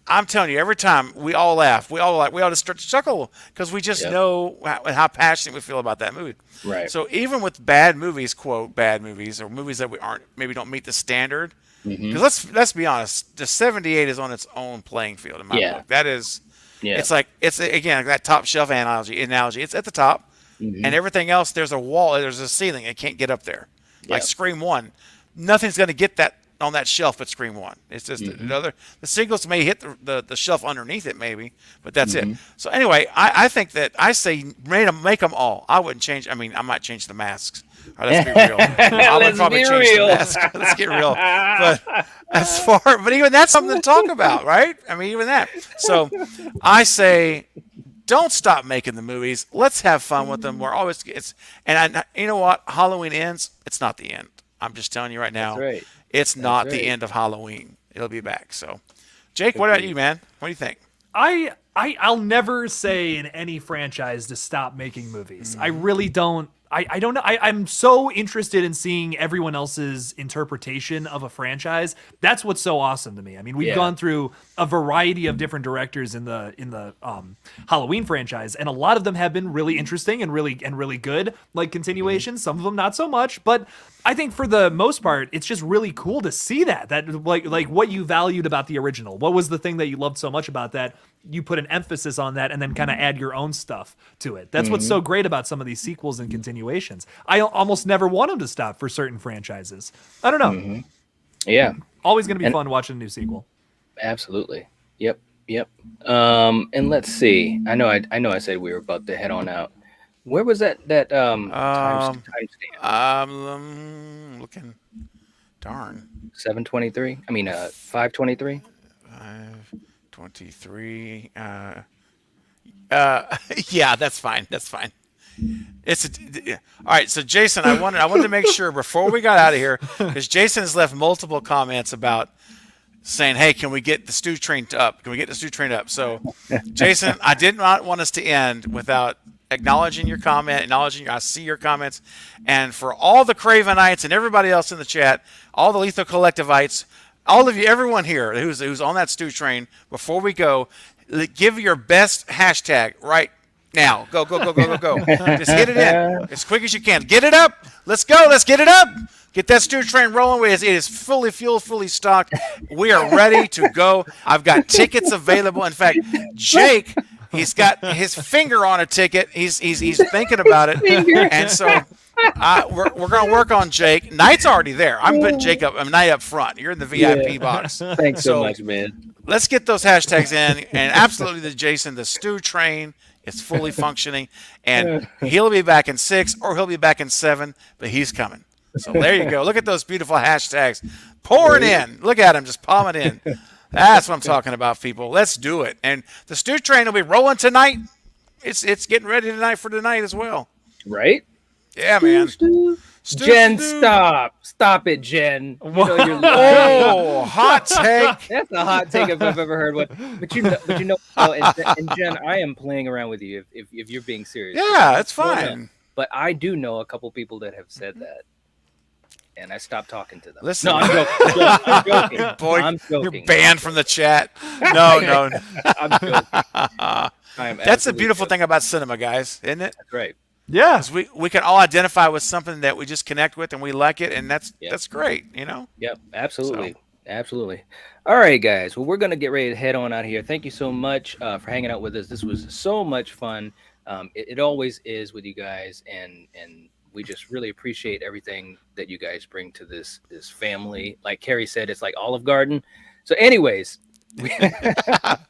I'm telling you, every time we all laugh, we all just start to chuckle, because we just know how passionate we feel about that movie. Right. So even with bad movies, quote bad movies, or movies that maybe don't meet the standard, because let's be honest, the 78 is on its own playing field in my book. That is, it's like again that top shelf analogy. It's at the top, and everything else, there's a wall, there's a ceiling, it can't get up there. Like Scream 1, nothing's going to get on that shelf but Scream 1. It's just the sequels may hit the shelf underneath it maybe, but that's it. So anyway, I think that I say make them all. I wouldn't change. I mean, I might change the masks. All right, let's be real. I would probably change the mask. Let's get real. But even that's something to talk about, right? I mean, even that. So I say, don't stop making the movies. Let's have fun with them. We're always you know what? Halloween ends. It's not the end. I'm just telling you right now. That's right. It's not the end of Halloween. It'll be back. So, Jake, what about you, man? What do you think? I'll never say in any franchise to stop making movies. I really don't. I don't know. I'm so interested in seeing everyone else's interpretation of a franchise. That's what's so awesome to me. I mean, we've gone through a variety of different directors in the Halloween franchise, and a lot of them have been really interesting and really good, like continuations. Some of them not so much, but I think for the most part, it's just really cool to see that like what you valued about the original. What was the thing that you loved so much about that? You put an emphasis on that and then kind of add your own stuff to it. That's what's so great about some of these sequels and continuations. I almost never want them to stop for certain franchises. I don't know. Yeah. Always going to be fun watching a new sequel. Absolutely. Yep. And let's see. I know I said we were about to head on out. Where was that time stamp? Looking. Darn. 7:23. I mean 5:23. 5:23. Yeah, that's fine. All right. So Jason, I wanted to make sure before we got out of here, because Jason has left multiple comments about saying, "Hey, can we get the stew train up? Can we get the stew train up?" So, Jason, I did not want us to end without acknowledging your comment, I see your comments, and for all the Cravenites and everybody else in the chat, all the Lethal Collectivites, all of you, everyone here who's on that stew train, before we go, give your best hashtag right now. Go. Just hit it in as quick as you can. Get it up. Let's go. Let's get it up. Get that stew train rolling. It is fully fueled, fully stocked. We are ready to go. I've got tickets available. In fact, Jake, he's got his finger on a ticket. He's thinking about it. And so we're going to work on Jake. Knight's already there. I'm putting Jake up. I'm Knight up front. You're in the VIP box. Thanks so much, man. Let's get those hashtags in. And absolutely, the stew train is fully functioning. And he'll be back in 6 or he'll be back in 7, but he's coming. So there you go. Look at those beautiful hashtags pouring in. Look at them just palming in. That's what I'm talking about, people. Let's do it. And the stew train will be rolling tonight. It's getting ready tonight for tonight as well. Right? Yeah, man. Jen, stop it, Jen. Oh, hot take. That's a hot take if I've ever heard one. But you know, and Jen, I am playing around with you if you're being serious. Yeah, it's fine. But I do know a couple people that have said that. And I stopped talking to them. Listen, no, I'm joking. Boy, I'm joking. You're banned from the chat. No. I'm joking. That's the beautiful thing about cinema, guys, isn't it? That's right. Yeah. We can all identify with something that we just connect with and we like it, and that's great, you know? Yep, absolutely. So. Absolutely. All right, guys. Well, we're going to get ready to head on out here. Thank you so much for hanging out with us. This was so much fun. It always is with you guys, and we just really appreciate everything that you guys bring to this family. Like Carrie said, it's like Olive Garden. So anyways, all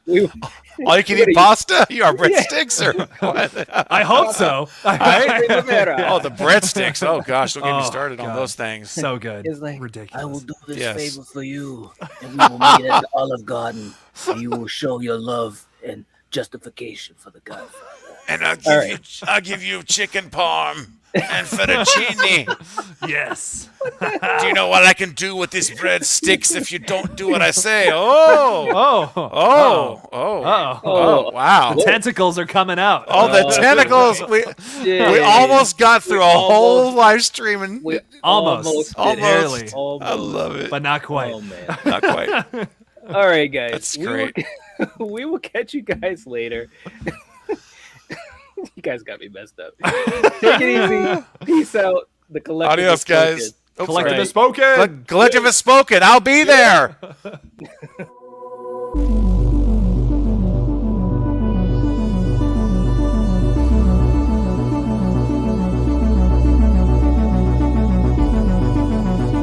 you can eat pasta? You are breadsticks or what? I hope so. Oh, the breadsticks. Oh gosh, don't get me started on those things. So good. It's like, ridiculous. I will do this favor for you, and we will meet at the Olive Garden. And you will show your love and justification for the Godfather. And I'll give you chicken parm and fettuccine. Yes. Do you know what I can do with these breadsticks if you don't do what I say? Oh, wow. The tentacles are coming out. Oh, the tentacles. We almost got through a whole live stream. And Almost. I love it. But not quite. Oh, man. Not quite. All right, guys. That's great. We will catch you guys later. You guys got me messed up. Take it easy. Peace out. The collective. Adios, guys. Collective is spoken. Collective is spoken. I'll be there.